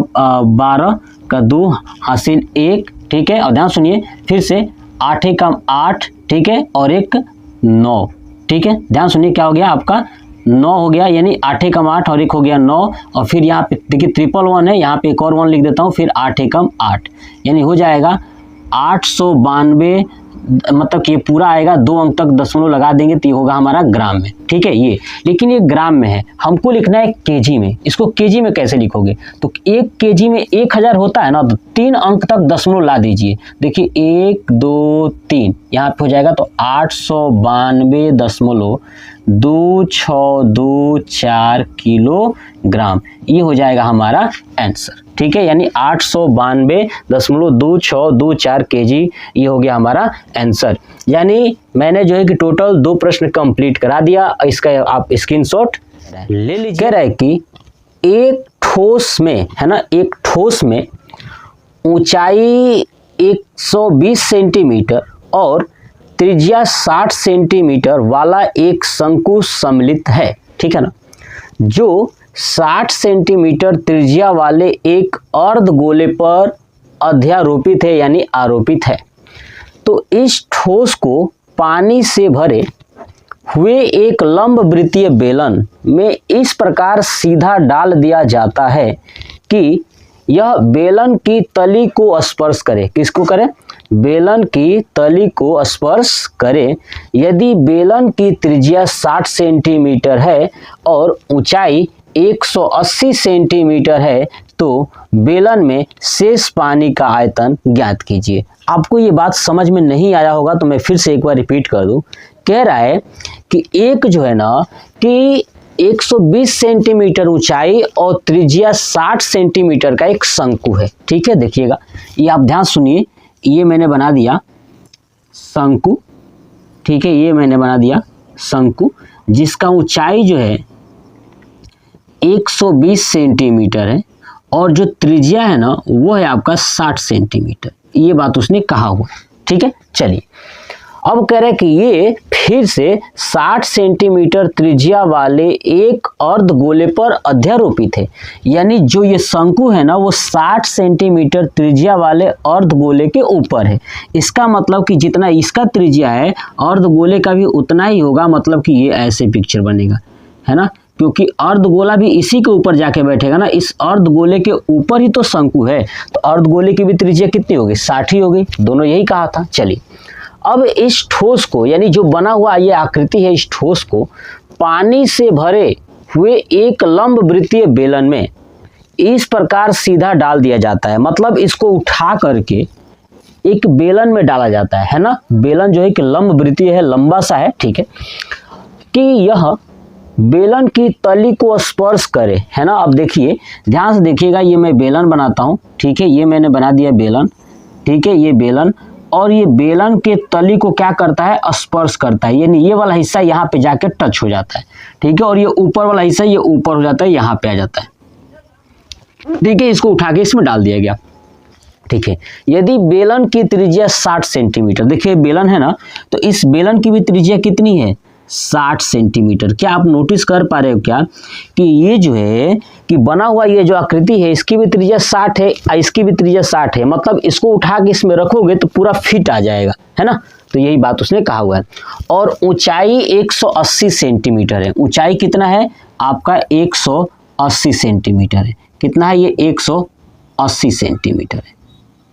12 का 2 हासिल 1, ठीक है। और ध्यान सुनिए फिर से 8 एकम 8, ठीक है, और 1 9, ठीक है। ध्यान सुनिए क्या हो गया आपका 9 हो गया, यानी 8 एकम 8 और 1 हो गया 9, और फिर यहाँ पे देखिए 111 है, यहाँ पे एक और 1 लिख देता हूँ, फिर 8 एकम 8, यानी हो जाएगा 892, मतलब कि ये पूरा आएगा, 2 अंक तक दशमलव लगा देंगे तो ये होगा हमारा ग्राम में, ठीक है। ये लेकिन ये ग्राम में है, हमको लिखना है केजी में। इसको केजी में कैसे लिखोगे, तो 1 केजी में 1000 होता है ना, तो 3 अंक तक दशमलव ला दीजिए। देखिए 1 2 3 यहाँ पे हो जाएगा, तो 892.2624 किलोग्राम, ये हो जाएगा हमारा आंसर, ठीक है। यानी 892.2624 केजी, ये हो गया हमारा आंसर। यानी मैंने जो है कि टोटल 2 प्रश्न कंप्लीट करा दिया, इसका आप स्क्रीनशॉट ले लीजिए। कह रहा है कि एक ठोस में है ना, एक ठोस में ऊंचाई 120 सेंटीमीटर और त्रिज्या 60 सेंटीमीटर वाला एक शंकु सम्मिलित है, ठीक है ना, जो 60 सेंटीमीटर त्रिज्या वाले एक अर्धगोले पर अध्यारोपित है, यानी आरोपित है। तो इस ठोस को पानी से भरे हुए एक लंब वृत्तीय बेलन में इस प्रकार सीधा डाल दिया जाता है कि यह बेलन की तली को स्पर्श करे। किसको करे, बेलन की तली को स्पर्श करे। यदि बेलन की त्रिज्या 60 सेंटीमीटर है और ऊंचाई 180 सेंटीमीटर है, तो बेलन में शेष पानी का आयतन ज्ञात कीजिए। आपको ये बात समझ में नहीं आया होगा तो मैं फिर से एक बार रिपीट कर दूं। कह रहा है कि एक जो है ना कि 120 सेंटीमीटर ऊंचाई और त्रिज्या 60 सेंटीमीटर का एक शंकु है, ठीक है। देखिएगा ये आप ध्यान सुनिए, ये मैंने बना दिया शंकु, ठीक है, ये मैंने बना दिया शंकु जिसका ऊंचाई जो है 120 सेंटीमीटर है और जो त्रिज्या है ना वो है आपका 60 सेंटीमीटर। ये बात उसने कहा हुआ, ठीक है। चलिए अब कह रहे हैं कि ये फिर से 60 सेंटीमीटर त्रिज्या वाले एक अर्धगोले पर अध्यारोपित है। यानी जो ये शंकु है ना वो 60 सेंटीमीटर त्रिज्या वाले अर्धगोले के ऊपर है। इसका मतलब कि जितना इसका त्रिज्या है अर्धगोले का भी उतना ही होगा, मतलब कि ये ऐसे पिक्चर बनेगा, है ना, क्योंकि अर्धगोला भी इसी के ऊपर जाके बैठेगा ना, इस अर्धगोले के ऊपर ही तो शंकु है, तो अर्धगोले की भी त्रिज्या कितनी होगी, 60 ही होगी। दोनों यही कहा था। चलिए अब इस ठोस को, यानी जो बना हुआ ये आकृति है, इस ठोस को पानी से भरे हुए एक लंब वृत्तीय बेलन में इस प्रकार सीधा डाल दिया जाता है। मतलब इसको उठा करके एक बेलन में डाला जाता है ना। बेलन जो है कि लंब वृत्तीय है, लंबा सा है, ठीक है, कि यह बेलन की तली को स्पर्श करे, है ना। अब देखिए ध्यान से देखिएगा, ये मैं बेलन बनाता हूँ, ठीक है, ये मैंने बना दिया बेलन, ठीक है, ये बेलन, और ये बेलन के तली को क्या करता है, स्पर्श करता है, यानी ये वाला हिस्सा यहाँ पे जाके टच हो जाता है, ठीक है, और ये ऊपर वाला हिस्सा ये ऊपर हो जाता है, यहाँ पे आ जाता है, ठीक है। इसको उठा के इसमें डाल दिया गया, ठीक है। यदि बेलन की त्रिज्या 60 सेंटीमीटर, देखिए बेलन है ना, तो इस बेलन की भी त्रिज्या कितनी है, 60 सेंटीमीटर। क्या आप नोटिस कर पा रहे हो क्या कि ये जो है कि बना हुआ ये जो आकृति है इसकी भी त्रिज्या 60 है, इसकी भी त्रिज्या 60 है, मतलब इसको उठा के इसमें रखोगे तो पूरा फिट आ जाएगा, है ना। तो यही बात उसने कहा हुआ है। और ऊंचाई 180 सेंटीमीटर है। ऊंचाई कितना है आपका, 180 सेंटीमीटर है। कितना है ये, 180 सेंटीमीटर है,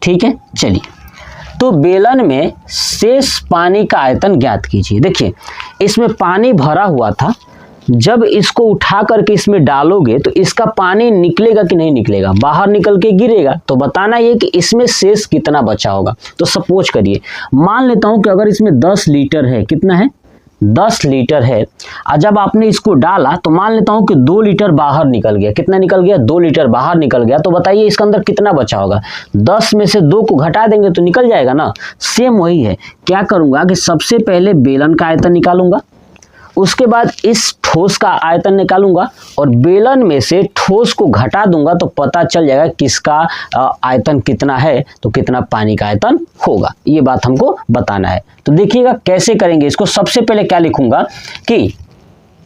ठीक है। चलिए तो बेलन में शेष पानी का आयतन ज्ञात कीजिए। देखिए इसमें पानी भरा हुआ था, जब इसको उठा करके इसमें डालोगे तो इसका पानी निकलेगा कि नहीं निकलेगा, बाहर निकल के गिरेगा। तो बताना ये कि इसमें शेष कितना बचा होगा। तो सपोज करिए, मान लेता हूं कि अगर इसमें 10 लीटर है, कितना है, 10 लीटर है, और जब आपने इसको डाला तो मान लेता हूं कि 2 लीटर बाहर निकल गया। कितना निकल गया, 2 लीटर बाहर निकल गया। तो बताइए इसके अंदर कितना बचा होगा। 10 में से 2 को घटा देंगे तो निकल जाएगा ना। सेम वही है, क्या करूंगा कि सबसे पहले बेलन का आयतन निकालूंगा, उसके बाद इस ठोस का आयतन निकालूंगा, और बेलन में से ठोस को घटा दूंगा तो पता चल जाएगा किसका आयतन कितना है, तो कितना पानी का आयतन होगा। ये बात हमको बताना है। तो देखिएगा कैसे करेंगे इसको। सबसे पहले क्या लिखूंगा कि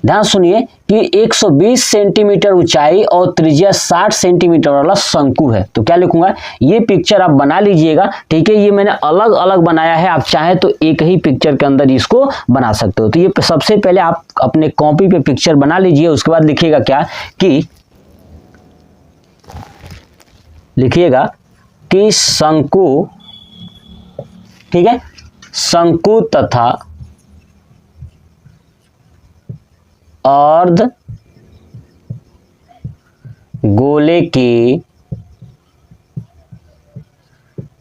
ध्यान सुनिए कि 120 सेंटीमीटर ऊंचाई और त्रिज्या 60 सेंटीमीटर वाला शंकु है। तो क्या लिखूंगा, ये पिक्चर आप बना लीजिएगा, ठीक है। ये मैंने अलग अलग बनाया है, आप चाहे तो एक ही पिक्चर के अंदर इसको बना सकते हो। तो ये सबसे पहले आप अपने कॉपी पे पिक्चर बना लीजिए। उसके बाद लिखिएगा क्या कि लिखिएगा कि शंकु, ठीक है, शंकु तथा अर्ध गोले की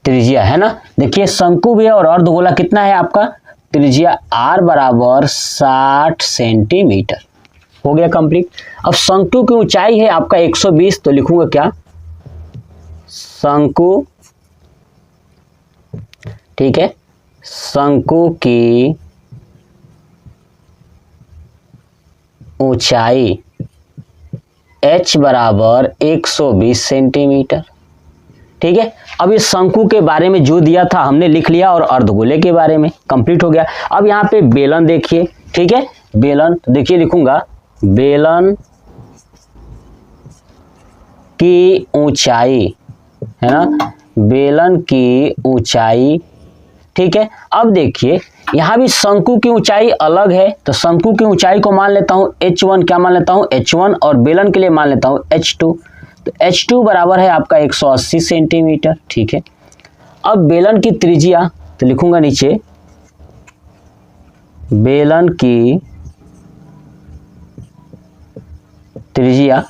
त्रिज्या, है ना। देखिए शंकु भी है और अर्धगोला कितना है आपका, त्रिज्या r बराबर 60 सेंटीमीटर। हो गया कंप्लीट। अब शंकु की ऊंचाई है आपका 120, तो लिखूंगा क्या, शंकु, ठीक है, शंकु की ऊंचाई h बराबर 120 सेंटीमीटर, ठीक है। अब इस शंकु के बारे में जो दिया था हमने लिख लिया, और अर्धगोले के बारे में कंप्लीट हो गया। अब यहाँ पे बेलन देखिए, ठीक है, बेलन, तो देखिए लिखूंगा बेलन की ऊंचाई, है ना, बेलन की ऊंचाई, ठीक है। अब देखिए यहाँ भी शंकु की ऊंचाई अलग है, तो शंकु की ऊंचाई को मान लेता हूं h1, क्या मान लेता हूं h1, और बेलन के लिए मान लेता हूं h2। तो h2 बराबर है आपका 180 सेंटीमीटर, ठीक है। अब बेलन की त्रिज्या, तो लिखूंगा नीचे बेलन की त्रिज्या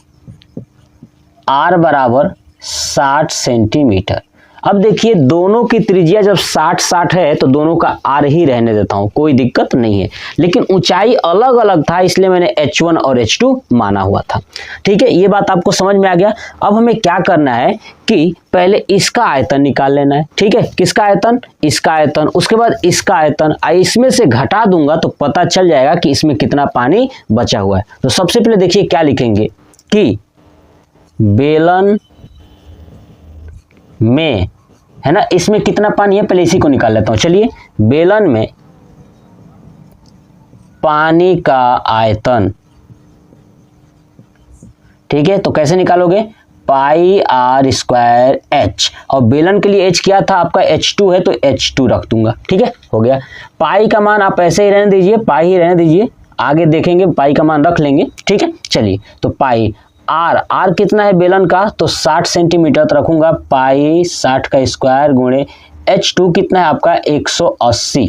r बराबर 60 सेंटीमीटर। अब देखिए दोनों की त्रिज्या जब 60-60 है तो दोनों का r ही रहने देता हूं, कोई दिक्कत नहीं है। लेकिन ऊंचाई अलग अलग था इसलिए मैंने h1 और h2 माना हुआ था, ठीक है। ये बात आपको समझ में आ गया। अब हमें क्या करना है कि पहले इसका आयतन निकाल लेना है, ठीक है। किसका आयतन, इसका आयतन, उसके बाद इसका आयतन, इसमें से घटा दूंगा तो पता चल जाएगा कि इसमें कितना पानी बचा हुआ है। तो सबसे पहले देखिए क्या लिखेंगे कि बेलन में, है ना, इसमें कितना पानी है, पहले इसी को निकाल लेता हूं। चलिए बेलन में पानी का आयतन। ठीक है, तो कैसे निकालोगे, पाई आर स्क्वायर एच, और बेलन के लिए एच क्या था आपका H2 है तो H2 रख दूंगा। ठीक है, हो गया। पाई का मान आप ऐसे ही रहने दीजिए, पाई ही रहने दीजिए, आगे देखेंगे पाई का मान रख लेंगे। ठीक है, चलिए, तो पाई आर कितना है बेलन का, तो 60 सेंटीमीटर तो रखूंगा, पाई 60 का स्क्वायर गुणे H2 कितना है आपका 180।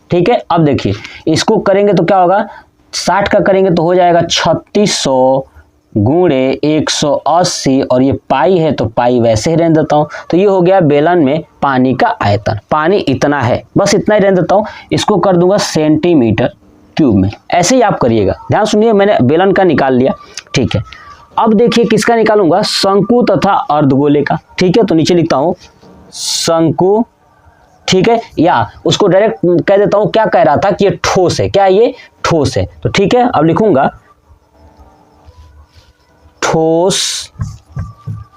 ठीक है, अब देखिए इसको करेंगे तो क्या होगा, 60 का करेंगे तो हो जाएगा 3600 गुणे 180, और ये पाई है तो पाई वैसे ही रहने देता हूँ। तो ये हो गया बेलन में पानी का आयतन। पानी इतना है, बस इतना ही रहने देता हूँ, इसको कर दूंगा सेंटीमीटर क्यूब में। ऐसे ही आप करिएगा, ध्यान सुनिए, मैंने बेलन का निकाल लिया। ठीक है, अब देखिए किसका निकालूंगा, शंकु तथा अर्धगोले का। ठीक है, तो नीचे लिखता हूँ शंकु, ठीक है, या उसको डायरेक्ट कह देता हूँ, क्या कह रहा था कि ये ठोस है, क्या ये ठोस है। तो ठीक है, अब लिखूंगा ठोस।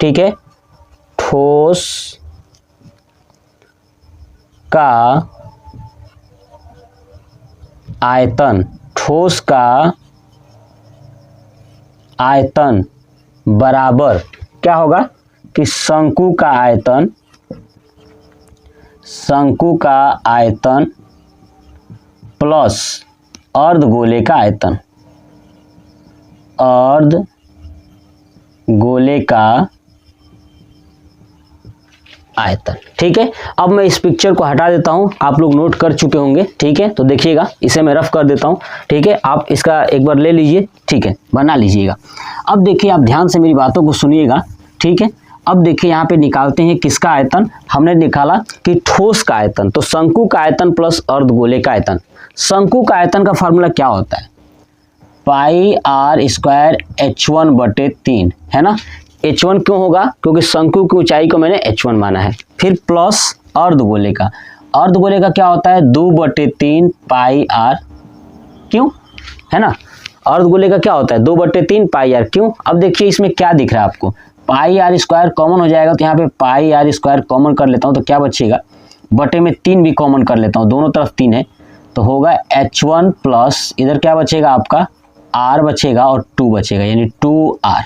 ठीक है, ठोस का आयतन, ठोस का आयतन बराबर क्या होगा कि शंकु का आयतन, शंकु का आयतन प्लस अर्धगोले का आयतन, अर्धगोले का आयतन। ठीक है, अब मैं इस पिक्चर को हटा देता हूं, आप लोग नोट कर चुके होंगे। ठीक है, तो देखिएगा, इसे मैं रफ कर देता हूं। ठीक है, आप इसका एक बार ले लीजिए, ठीक है, बना लीजिएगा। अब देखिए, आप ध्यान से मेरी बातों को सुनिएगा। ठीक है, अब देखिए यहाँ पे निकालते हैं किसका आयतन, हमने निकाला कि ठोस का आयतन, तो शंकु का आयतन प्लस अर्धगोले का आयतन। शंकु का आयतन का फॉर्मूला क्या होता है, पाई आर स्क्वायर H1 बटे 3, है ना। H1 क्यों होगा, क्योंकि शंकु की ऊंचाई को मैंने H1 माना है। फिर प्लस अर्धगोले का, अर्धगोले का क्या होता है 2 बटे 3 पाई आर, क्यों, है ना। अर्धगोले का क्या होता है 2 बटे 3 पाई आर, क्यों। अब देखिए इसमें क्या दिख रहा है आपको, पाई आर स्क्वायर कॉमन हो जाएगा, तो यहाँ पे पाई आर स्क्वायर कॉमन कर लेता हूँ, तो क्या बचेगा, बटे में 3 भी कॉमन कर लेता हूँ, दोनों तरफ 3 है, तो होगा H1 प्लस इधर क्या बचेगा आपका R बचेगा और 2 बचेगा, यानी 2R,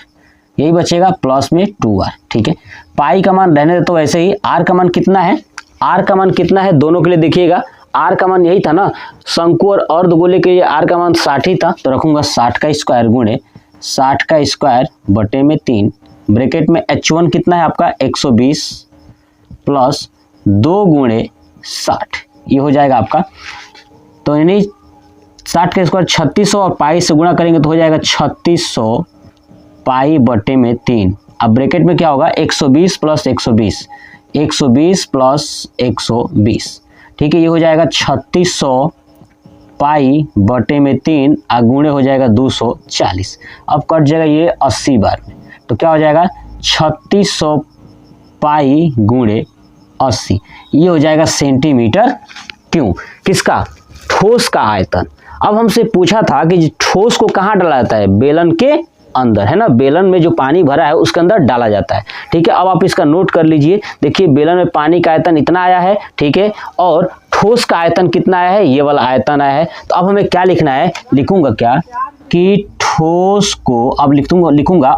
यही बचेगा, प्लस में 2R। ठीक है, पाई का मान रहने देता हूँ ऐसे ही। R का मान कितना है, R का मान कितना है दोनों के लिए देखिएगा, R का मान यही था ना, शंकु और अर्धगोले के लिए R का मान 60 ही था, तो रखूंगा 60 का स्क्वायर गुणे 60 का स्क्वायर बटे में 3, ब्रैकेट में H1 कितना है आपका 120 प्लस 2 गुणे 60, ये हो जाएगा आपका, तो यानी 60 का स्क्वायर 3600 और पाई से गुणा करेंगे तो हो जाएगा 3600 पाई बटे में 3। अब ब्रैकेट में क्या होगा 120 प्लस 120, 120 प्लस 120। ठीक है, ये हो जाएगा 3600 पाई बटे में 3, गुणे हो जाएगा 240। अब कट जाएगा ये 80 बार में, तो क्या हो जाएगा 3600 पाई गुणे 80, ये हो जाएगा सेंटीमीटर क्यों, किसका, ठोस का आयतन। अब हमसे पूछा था कि ठोस को कहाँ डाला जाता है, बेलन के अंदर, है ना, बेलन में जो पानी भरा है उसके अंदर डाला जाता है। ठीक है, अब आप इसका नोट कर लीजिए, देखिए बेलन में पानी का आयतन इतना आया है, ठीक है, और ठोस का आयतन कितना आया है, ये वाला आयतन आया है। तो अब हमें क्या लिखना है, लिखूंगा क्या कि ठोस को, अब लिखूंगा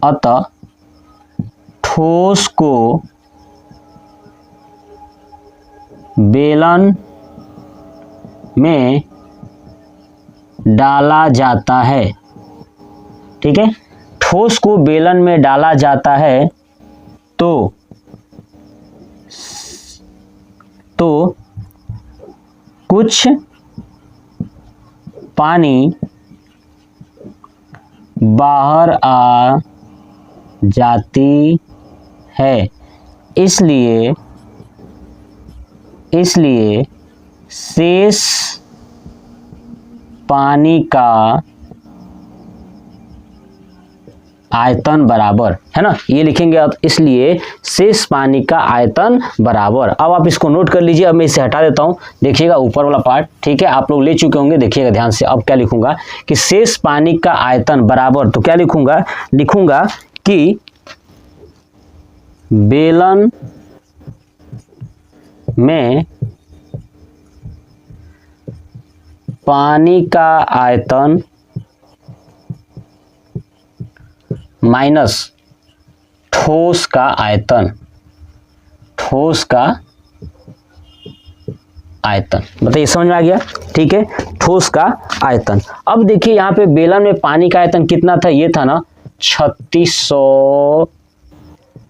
अतः ठोस को बेलन में डाला जाता है। ठीक है, ठोस को बेलन में डाला जाता है तो कुछ पानी बाहर आ जाती है, इसलिए शेष पानी का आयतन बराबर, है ना, ये लिखेंगे अब, इसलिए शेष पानी का आयतन बराबर। अब आप इसको नोट कर लीजिए, अब मैं इसे हटा देता हूं, देखिएगा ऊपर वाला पार्ट, ठीक है, आप लोग ले चुके होंगे, देखिएगा ध्यान से। अब क्या लिखूंगा कि शेष पानी का आयतन बराबर, तो क्या लिखूंगा कि बेलन में पानी का आयतन माइनस ठोस का आयतन, ठोस का आयतन, बताइए समझ में आ गया? ठीक है, ठोस का आयतन। अब देखिए यहाँ पे बेलन में पानी का आयतन कितना था, ये था ना 3600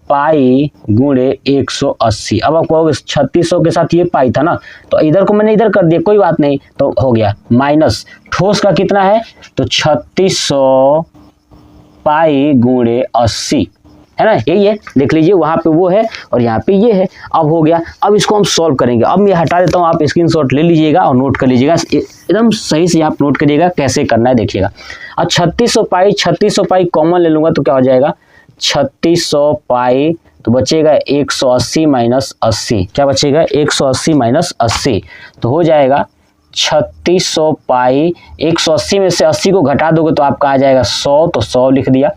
पाई गुणे 180। अब आप कहोगे 3600 के साथ ये पाई था ना, तो इधर को मैंने इधर कर दिया, कोई बात नहीं, तो हो गया माइनस ठोस का कितना है, तो 3600 पाई गुणे 80 है ना, यही है, देख लीजिए वहां पे वो है और यहाँ पे ये है। अब हो गया, अब इसको हम सॉल्व करेंगे। अब मैं हटा देता हूँ, आप स्क्रीनशॉट ले लीजिएगा और नोट कर लीजिएगा, एकदम सही से आप नोट करिएगा कैसे करना है, देखिएगा। अब 3600 पाई कॉमन ले लूंगा तो क्या हो जाएगा, 3600 पाई, तो बचेगा 180 माइनस 80, क्या बचेगा 180 माइनस 80, तो हो जाएगा 3600 पाई, 180 में से 80 को घटा दोगे तो आपका आ जाएगा 100, तो 100 लिख दिया।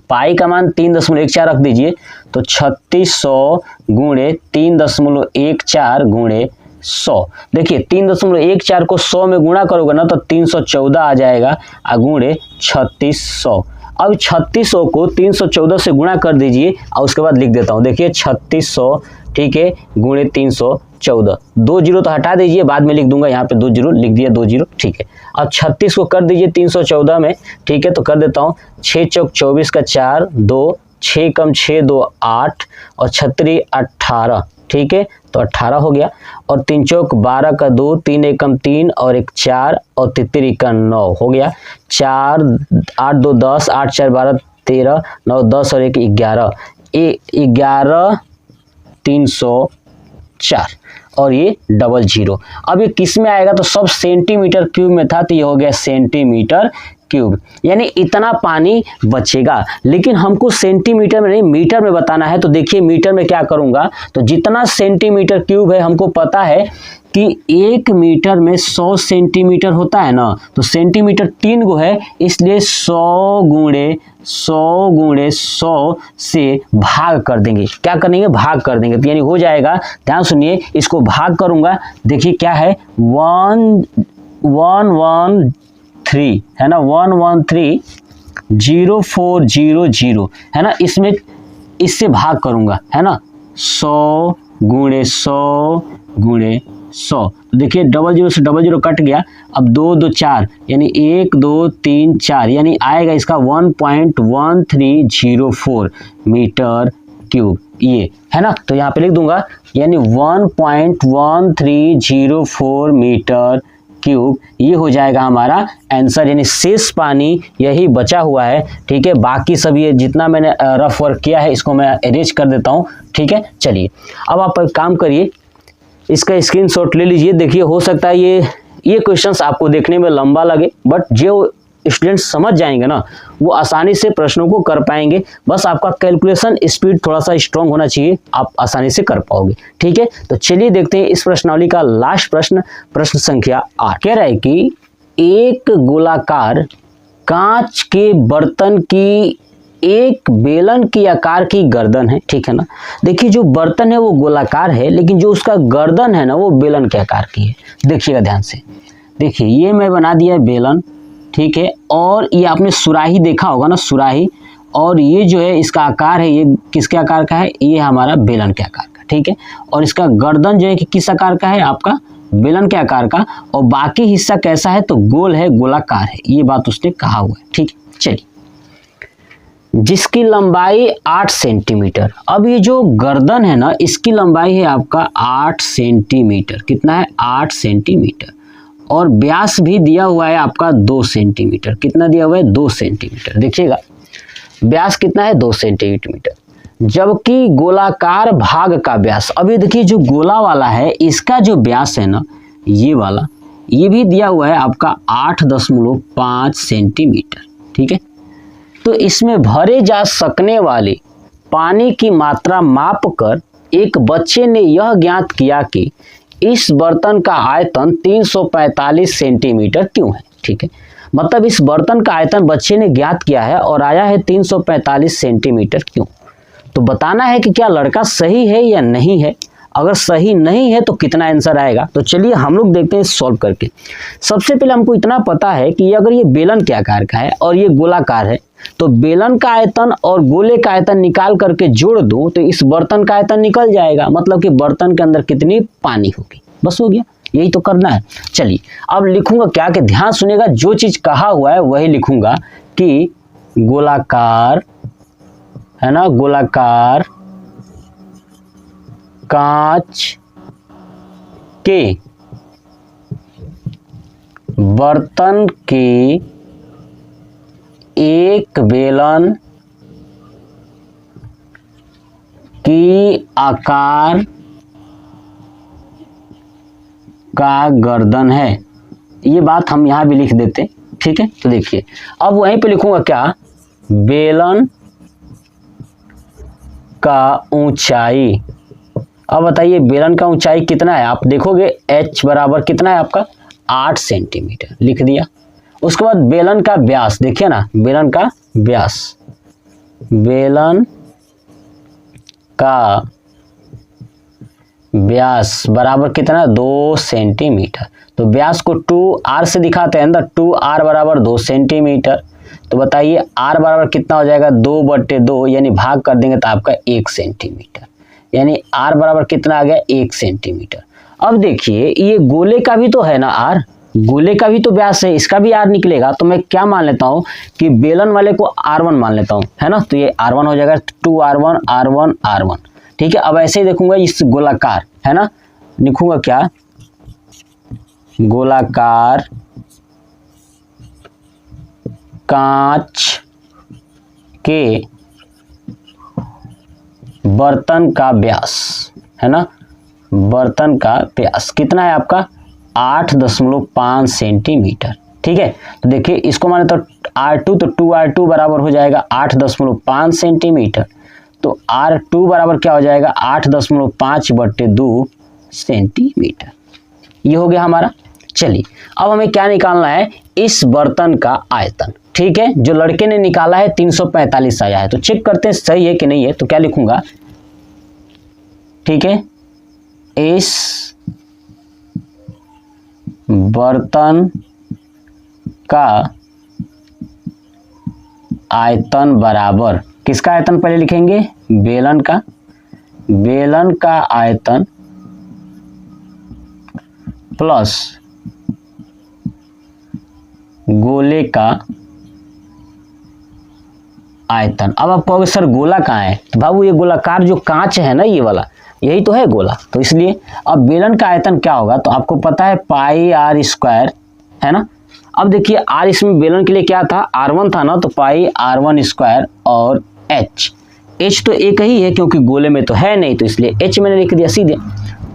पाई का मान 3.14 रख दीजिए, तो 3600 गुणे 3.14 गुणे 100। देखिए 3.14 को 100 में गुणा करोगे ना तो 314 आ जाएगा, गुणे 3600। अब 3600 को 314 से गुणा कर दीजिए और उसके बाद लिख देता हूँ, देखिए 3600, ठीक है, गुणे 314, 2 जीरो तो हटा दीजिए, बाद में लिख दूंगा, यहाँ पे 2 जीरो लिख दिया, 2 जीरो, ठीक है। अब 36 को कर दीजिए 314 में, ठीक है, तो कर देता हूँ, 6 चौक 24 का 4, 2, 6 कम 6 2 8 और 36 18, ठीक है, तो 18 हो गया। और 3 चौक 12 का 2, 3 एकम 3 और 1 4 और 33 का 9 हो गया। 4 8 2 10, 8 4 12 13, 9 10 और 1 11, 11 304 और ये डबल जीरो। अब ये किस में आएगा, तो सब सेंटीमीटर क्यूब में था, तो ये हो गया सेंटीमीटर क्यूब, यानी इतना पानी बचेगा। लेकिन हमको सेंटीमीटर में नहीं मीटर में बताना है, तो देखिए मीटर में क्या करूंगा, तो जितना सेंटीमीटर क्यूब है हमको पता है कि 1 मीटर में 100 सेंटीमीटर होता है ना, तो सेंटीमीटर 3 गो है, इसलिए 100 गुणे 100 से भाग कर देंगे। क्या करेंगे, भाग कर देंगे, तो यानी हो जाएगा, ध्यान सुनिए, इसको भाग करूंगा, देखिए क्या है 113 है ना, 1130400 है ना, इसमें इससे भाग करूंगा, है ना, 100 गुणे 100 गुणे 100, तो देखिए डबल जीरो से डबल जीरो कट गया। अब 2 2 4 यानी 1 2 3 4, यानी आएगा इसका 1.1304 मीटर क्यूब, ये है ना, तो यहाँ पे लिख दूंगा, यानी 1.1304 मीटर क्यूब, ये हो जाएगा हमारा आंसर, यानी शेष पानी यही बचा हुआ है, ठीक है। बाकी सब ये जितना मैंने रफ वर्क किया है इसको मैं अरेंज कर देता हूँ, ठीक है। चलिए अब आप एक काम करिए, इसका स्क्रीनशॉट ले लीजिए। देखिए हो सकता है ये क्वेश्चंस आपको देखने में लंबा लगे, बट जो स्टूडेंट समझ जाएंगे ना वो आसानी से प्रश्नों को कर पाएंगे। बस आपका कैलकुलेशन स्पीड थोड़ा सा स्ट्रांग होना चाहिए, आप आसानी से कर पाओगे, ठीक है। तो चलिए देखते हैं इस प्रश्नावली का लास्ट प्रश्न, प्रश्न संख्या 8 कह रहा है कि एक गोलाकार कांच के बर्तन की एक बेलन की आकार की गर्दन है, ठीक है ना। देखिए जो बर्तन है वो गोलाकार है, लेकिन जो उसका गर्दन है ना वो बेलन के आकार की है। देखिएगा ध्यान से, देखिए ये मैं बना दिया है बेलन, ठीक है, और ये आपने सुराही देखा होगा ना, सुराही, और ये जो है इसका आकार है, ये किसके आकार का है, ये हमारा बेलन के आकार का, ठीक है। और इसका गर्दन जो है कि किस आकार का है, आपका बेलन के आकार का, और बाकी हिस्सा कैसा है, तो गोल है, गोलाकार है, ये बात उसने कहा हुआ है, ठीक है। चलिए, जिसकी लंबाई 8 सेंटीमीटर। अब ये जो गर्दन है ना इसकी लंबाई है आपका 8 सेंटीमीटर, कितना है 8 सेंटीमीटर, और व्यास भी दिया हुआ है आपका 2 सेंटीमीटर, कितना दिया हुआ है 2 सेंटीमीटर। देखिएगा व्यास कितना है 2 सेंटीमीटर, जबकि गोलाकार भाग का व्यास, अभी देखिए जो गोला वाला है इसका जो व्यास है ना ये वाला, ये भी दिया हुआ है आपका 8.5 सेंटीमीटर, ठीक है। तो इसमें भरे जा सकने वाले पानी की मात्रा मापकर एक बच्चे ने यह ज्ञात किया कि इस बर्तन का आयतन 345 सेंटीमीटर क्यों है, ठीक है। मतलब इस बर्तन का आयतन बच्चे ने ज्ञात किया है और आया है 345 सेंटीमीटर क्यों। तो बताना है कि क्या लड़का सही है या नहीं है। अगर सही नहीं है तो कितना आंसर आएगा। तो चलिए हम लोग देखते हैं सॉल्व करके। सबसे पहले हमको इतना पता है कि अगर ये बेलन के आकार का है और ये गोलाकार है, तो बेलन का आयतन और गोले का आयतन निकाल करके जोड़ दूं तो इस बर्तन का आयतन निकल जाएगा, मतलब कि बर्तन के अंदर कितनी पानी होगी। बस हो गया, यही तो करना है। चलिए अब लिखूंगा क्या कि ध्यान सुनिएगा, जो चीज कहा हुआ है वही लिखूंगा कि गोलाकार, है ना, गोलाकार कांच के बर्तन के एक बेलन की आकार का गर्दन है। ये बात हम यहां भी लिख देते, ठीक है। तो देखिए अब वहीं पे लिखूंगा क्या, बेलन का ऊंचाई। अब बताइए बेलन का ऊंचाई कितना है, आप देखोगे h बराबर कितना है आपका 8 सेंटीमीटर, लिख दिया। उसके बाद बेलन का व्यास, देखिए ना, बेलन का व्यास, बेलन का व्यास बराबर कितना, 2 सेंटीमीटर। तो व्यास को 2r से दिखाते हैं अंदर, 2r बराबर 2 सेंटीमीटर। तो बताइए r बराबर कितना हो जाएगा, 2/2, यानी भाग कर देंगे तो आपका 1 सेंटीमीटर, यानी r बराबर कितना आ गया, 1 सेंटीमीटर। अब देखिए ये गोले का भी तो है ना r, गोले का भी तो व्यास है, इसका भी r निकलेगा। तो मैं क्या मान लेता हूँ कि बेलन वाले को r1 मान लेता हूँ, है ना। तो ये r1 हो जाएगा, 2r1 r1 r1, ठीक है। अब ऐसे ही देखूंगा इस गोलाकार, है ना, लिखूंगा क्या, गोलाकार कांच के बर्तन का व्यास, है ना, बर्तन का व्यास कितना है आपका 8.5 सेंटीमीटर, ठीक है। तो देखिए इसको माने तो R2, तो 2R2 बराबर हो जाएगा 8.5 सेंटीमीटर। तो R2 बराबर क्या हो जाएगा 8.5/2 सेंटीमीटर। ये हो गया हमारा। चलिए अब हमें क्या निकालना है, इस बर्तन का आयतन, ठीक है। जो लड़के ने निकाला है 345 आया है, तो चेक करते हैं सही है कि नहीं है। तो क्या लिखूंगा, ठीक है, इस बर्तन का आयतन बराबर, किसका आयतन पहले लिखेंगे, बेलन का, बेलन का आयतन प्लस गोले का आयतन। अब आप कहोगे सर गोला कहाँ है, तो बाबू ये गोलाकार जो कांच है ना, ये वाला यही तो है गोला। तो इसलिए अब बेलन का आयतन क्या होगा, तो आपको पता है πr², है ना। अब देखिए r इसमें बेलन के लिए क्या था, r1 था ना, तो πr1² और h तो एक ही है क्योंकि गोले में तो है नहीं, तो इसलिए h मैंने लिख दिया सीधे,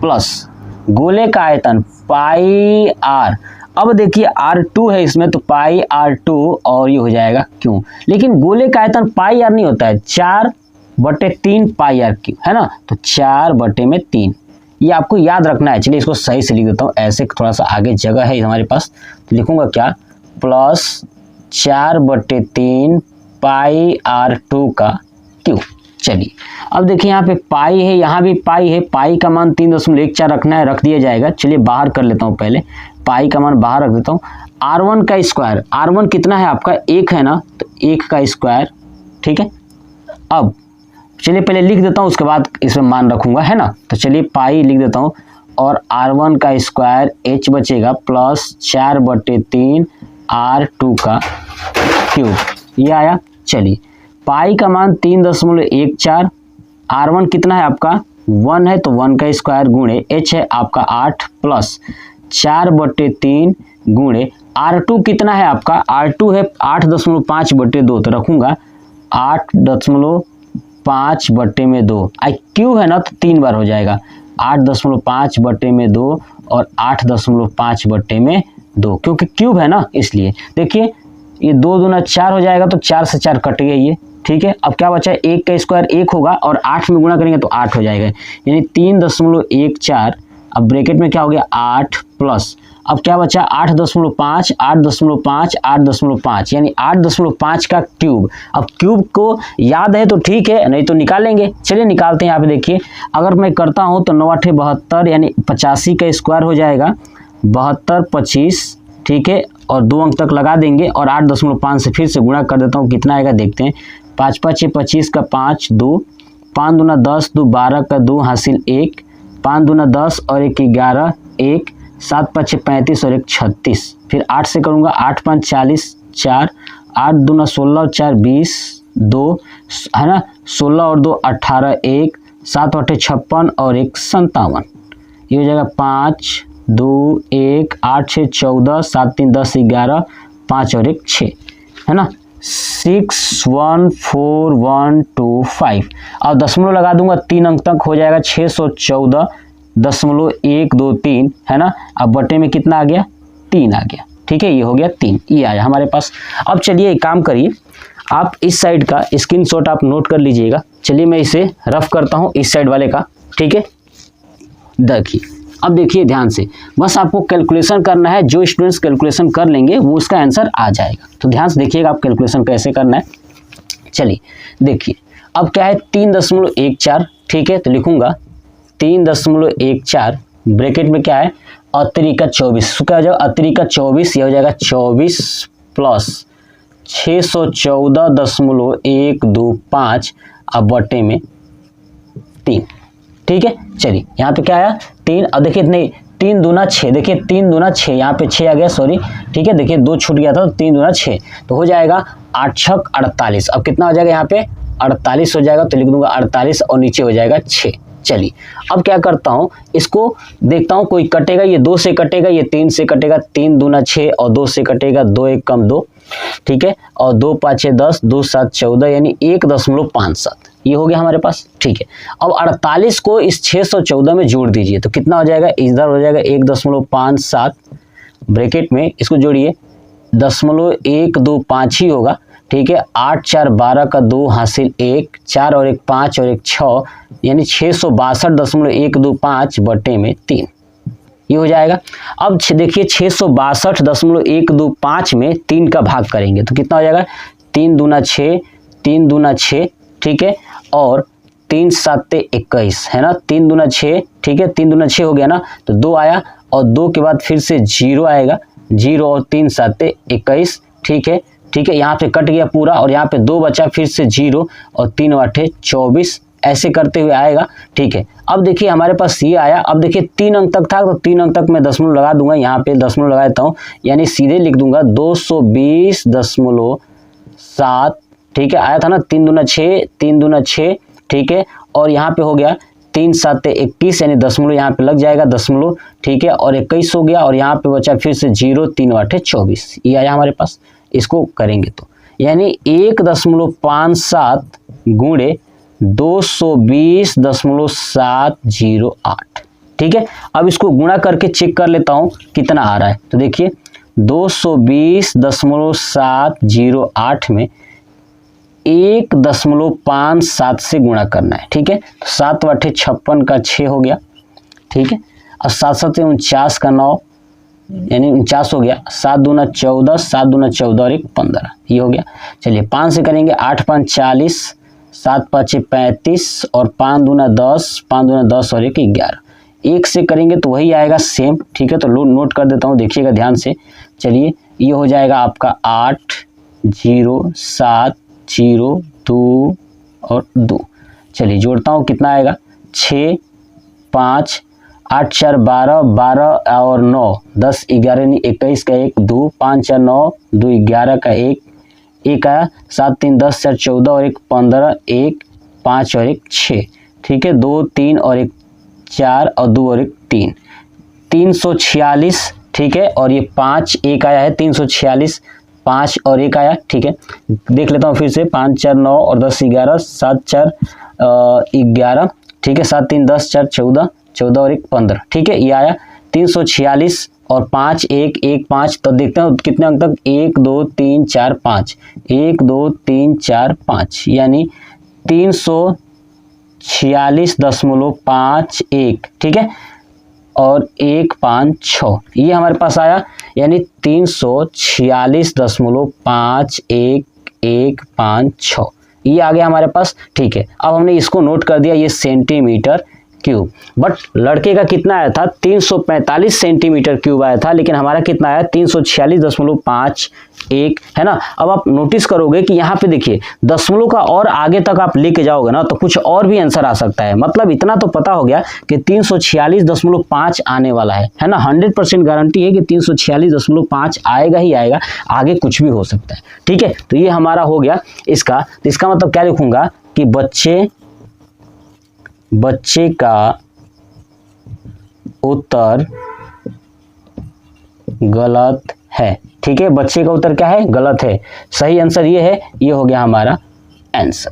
प्लस गोले का आयतन πr। अब देखिए R2 है इसमें, तो πr2 और ये हो जाएगा क्यों, लेकिन गोले का आयतन πr नहीं होता है, 4/3 πr3, है ना। तो 4/3 ये आपको याद रखना है। चलिए इसको सही से लिख देता हूँ, ऐसे थोड़ा सा आगे जगह है हमारे पास, तो लिखूंगा क्या, प्लस 4/3 πr2 का क्यूब। चलिए अब देखिए यहाँ पे पाई है, यहाँ भी पाई है, पाई का मान 3.14 रखना है, रख दिया जाएगा। चलिए बाहर कर लेता हूँ, पहले पाई का मान बाहर रख देता हूँ। R1 का स्क्वायर, R1 कितना है आपका 1 है ना, तो 1 का स्क्वायर, ठीक है। अब चलिए पहले लिख देता हूँ, उसके बाद इसमें मान रखूंगा, है ना। तो चलिए पाई लिख देता हूँ और R1 का स्क्वायर h बचेगा प्लस 4/3 R2 का क्यूब, ये आया। चलिए पाई का मान 3.14, R1 कितना है आपका 1 है, तो 1 का स्क्वायर गुणे h है आपका 8 प्लस 4/3 गुणे R2 कितना है आपका, R2 है 8.5/2, तो रखूंगा 8.5/2। क्यूब है ना, तो 3 बार हो जाएगा, 8.5/2 और 8.5/2, क्योंकि क्यूब है ना इसलिए। देखिए ये 2 दूना 4 हो जाएगा, तो 4 से 4 कट गया ये, ठीक है। अब क्या बचा है, 1 का स्क्वायर 1 होगा और 8 में गुणा करेंगे तो 8 हो जाएगा, यानी 3.14 अब ब्रैकेट में क्या हो गया 8 प्लस, अब क्या बचा 8.5 8.5 8.5 यानी 8.5 का क्यूब। अब क्यूब को याद है तो ठीक है, नहीं तो निकालेंगे। चलिए निकालते हैं। यहाँ पे देखिए अगर मैं करता हूँ तो 9 8 72 यानी 85 का स्क्वायर हो जाएगा 72 25, ठीक है, और 2 अंक तक लगा देंगे और 8.5 से फिर से गुणा कर देता हूँ, कितना आएगा देखते हैं। 5 5 25 का 5 2, 5 दूना 10 2 12 का 2 हासिल 1, 5 दूना 10 और 1 11 1, 7 5 35 और 1 36, फिर 8 से करूँगा 8 5 40 4, 8 दूना 16 और 4 20 2 है ना, 16 और 2 18 1, 7 8 56 और 1 57, ये हो जाएगा 5 2 1 8 6 14 7 3 10 11 5 और 1 6 है ना, 6 1 4 1 2 5। अब दशमलव लगा दूंगा 3 अंक तक हो जाएगा 614.123 है ना। अब बटे में कितना आ गया 3 आ गया, ठीक है, ये हो गया 3, ये आया हमारे पास। अब चलिए एक काम करिए, आप इस साइड का स्क्रीनशॉट आप नोट कर लीजिएगा। चलिए मैं इसे रफ करता हूँ इस साइड वाले का, ठीक है। देखिए अब देखिए ध्यान से, बस आपको कैलकुलेशन करना है। जो स्टूडेंट्स कैलकुलेशन कर लेंगे वो उसका आंसर आ जाएगा। तो ध्यान से देखिएगा आप कैलकुलेशन कैसे करना है। चलिए देखिए अब क्या है 3.14, ठीक है, तो लिखूंगा 3.14 ब्रैकेट में क्या है अतिरिक्त 24, क्या हो जाएगा अतिरिक्त 24, ये हो जाएगा 24 प्लस 614.125 अब बटे में 3, ठीक है। चलिए यहाँ पे क्या आया 3, अब देखिए नहीं 3 दूना 6, देखिए 3 दूना 6, यहाँ पे 6 आ गया सॉरी, ठीक है, देखिए 2 छूट गया था तो 3 दूना 6, तो हो जाएगा 8 छक 48। अब कितना हो जाएगा यहाँ पे 48 हो जाएगा, तो लिख दूंगा 48 और नीचे हो जाएगा 6। चलिए अब क्या करता हूँ, इसको देखता हूँ कोई कटेगा, ये 2 से कटेगा, ये 3 से कटेगा, 3 दूना 6 और 2 से कटेगा, 2 1 कम 2, ठीक है, और 2 5 10 2 7 14 यानी 1.57, ये हो गया हमारे पास, ठीक है। अब 48 को इस 614 में जोड़ दीजिए तो कितना हो जाएगा, इधर हो जाएगा 1.57 ब्रैकेट में, इसको जोड़िए 0.125 ही होगा, ठीक है। 8 4 12 का 2 हासिल 1, 4 और 1 5 और 1 6 यानी 662.125 बटे में 3, ये हो जाएगा। अब देखिए 662.125 में 3 का भाग करेंगे तो कितना हो जाएगा 3 दूना 6 3 दूना 6, ठीक है, और 3 7 21 है ना, 3 दूना 6, ठीक है, 3 दूना 6 हो गया ना, तो 2 आया और 2 के बाद फिर से 0 आएगा, 0 और 3 7 21, ठीक है, ठीक है, यहाँ पे कट गया पूरा और यहाँ पे 2 बचा, फिर से 0 और 3 8 24, ऐसे करते हुए आएगा, ठीक है। अब देखिए हमारे पास ये आया। अब देखिए 3 अंक तक था तो 3 अंक तक मैं दशमलव लगा दूंगा, यहाँ पे दशमलव लगा देता हूँ, यानी सीधे लिख दूंगा 220.7, ठीक है, आया था ना, 3 दूना 6 3 दूना 6, ठीक है, और यहाँ पे हो गया 3 7 21 यानी दशमलव यहाँ पे लग जाएगा दशमलव, ठीक है, और 21 हो गया और यहाँ पे बचा फिर से 0 3 8 24, ये आया हमारे पास। इसको करेंगे तो यानी 1.57 गुणे 220.708, ठीक है। अब इसको गुणा करके चेक कर लेता हूँ कितना आ रहा है, तो देखिए 220.708 में 1.57 से गुणा करना है, ठीक है, तो 7 8 56 का 6 हो गया, ठीक है, और 7 7 49 का 9 यानी 49 हो गया, 7 दूना 14 7 दूना 14 और 1 15, ये हो गया। चलिए 5 से करेंगे 8 5 40 7 5 35 और 5 दूना 10 5 दूना 10 और 1 11, 1 से करेंगे तो वही आएगा सेम, ठीक है, तो नोट कर देता हूँ, देखिएगा ध्यान से। चलिए ये हो जाएगा आपका 8 0 7 0 2 और 2। चलिए जोड़ता हूँ कितना आएगा 6 5 8 4 12 12 और 9 10 11 यानी 21 का 1 2 5 4 9 2 11 का 1 आया, 7 3 10 4 14 और 1 15 1 5 और 1 6, ठीक है, 2 3 और 1 4 और 2 और 1 3, 346, ठीक है, और ये 5 1 आया है 346, 5 और 1 आया, ठीक है। देख लेता हूँ फिर से 5 4 9 और 10 11 7 4 11, ठीक है, 7 3 10 4 14 14 और 1 15, ठीक है, ये आया 346 और 5 1 1 5, तो देखते हैं कितने अंक तक 1 2 3 4 5 1 2 3 4 5 यानी 346.51, ठीक है। और 1 5 6 ये हमारे पास आया, यानी 346.5115 ये आ गया हमारे पास। ठीक है, अब हमने इसको नोट कर दिया, ये सेंटीमीटर क्यूब। बट लड़के का कितना आया था, 345 सेंटीमीटर क्यूब आया था, लेकिन हमारा कितना आया, 346.51 है ना। अब आप नोटिस करोगे कि यहाँ पे देखिए दशमलव का और आगे तक आप लेके जाओगे ना तो कुछ और भी आंसर आ सकता है। मतलब इतना तो पता हो गया कि 346.5 आने वाला है ना। 100% गारंटी है कि 346.5 आएगा ही आएगा, आगे कुछ भी हो सकता है। ठीक है, तो ये हमारा हो गया इसका। तो इसका मतलब क्या लिखूंगा कि बच्चे का उत्तर गलत है। ठीक है, बच्चे का उत्तर क्या है, गलत है। सही आंसर ये है, ये हो गया हमारा आंसर।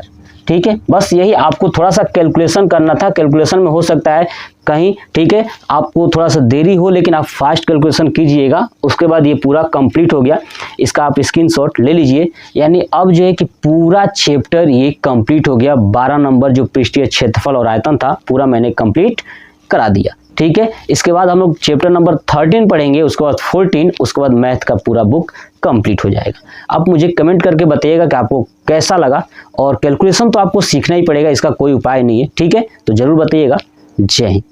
ठीक है, बस यही आपको थोड़ा सा कैलकुलेशन करना था। कैलकुलेशन में हो सकता है कहीं, ठीक है, आपको थोड़ा सा देरी हो, लेकिन आप फास्ट कैलकुलेशन कीजिएगा। उसके बाद ये पूरा कंप्लीट हो गया। इसका आप स्क्रीनशॉट ले लीजिए। यानी अब जो है कि पूरा चैप्टर ये कंप्लीट हो गया। 12 नंबर जो पृष्ठीय क्षेत्रफल और आयतन था पूरा मैंने कंप्लीट करा दिया। ठीक है, इसके बाद हम लोग चैप्टर नंबर 13 पढ़ेंगे, उसके बाद 14, उसके बाद मैथ का पूरा बुक कंप्लीट हो जाएगा। आप मुझे कमेंट करके बताइएगा कि आपको कैसा लगा। और कैलकुलेशन तो आपको सीखना ही पड़ेगा, इसका कोई उपाय नहीं है। ठीक है, तो जरूर बताइएगा। जय हिंद।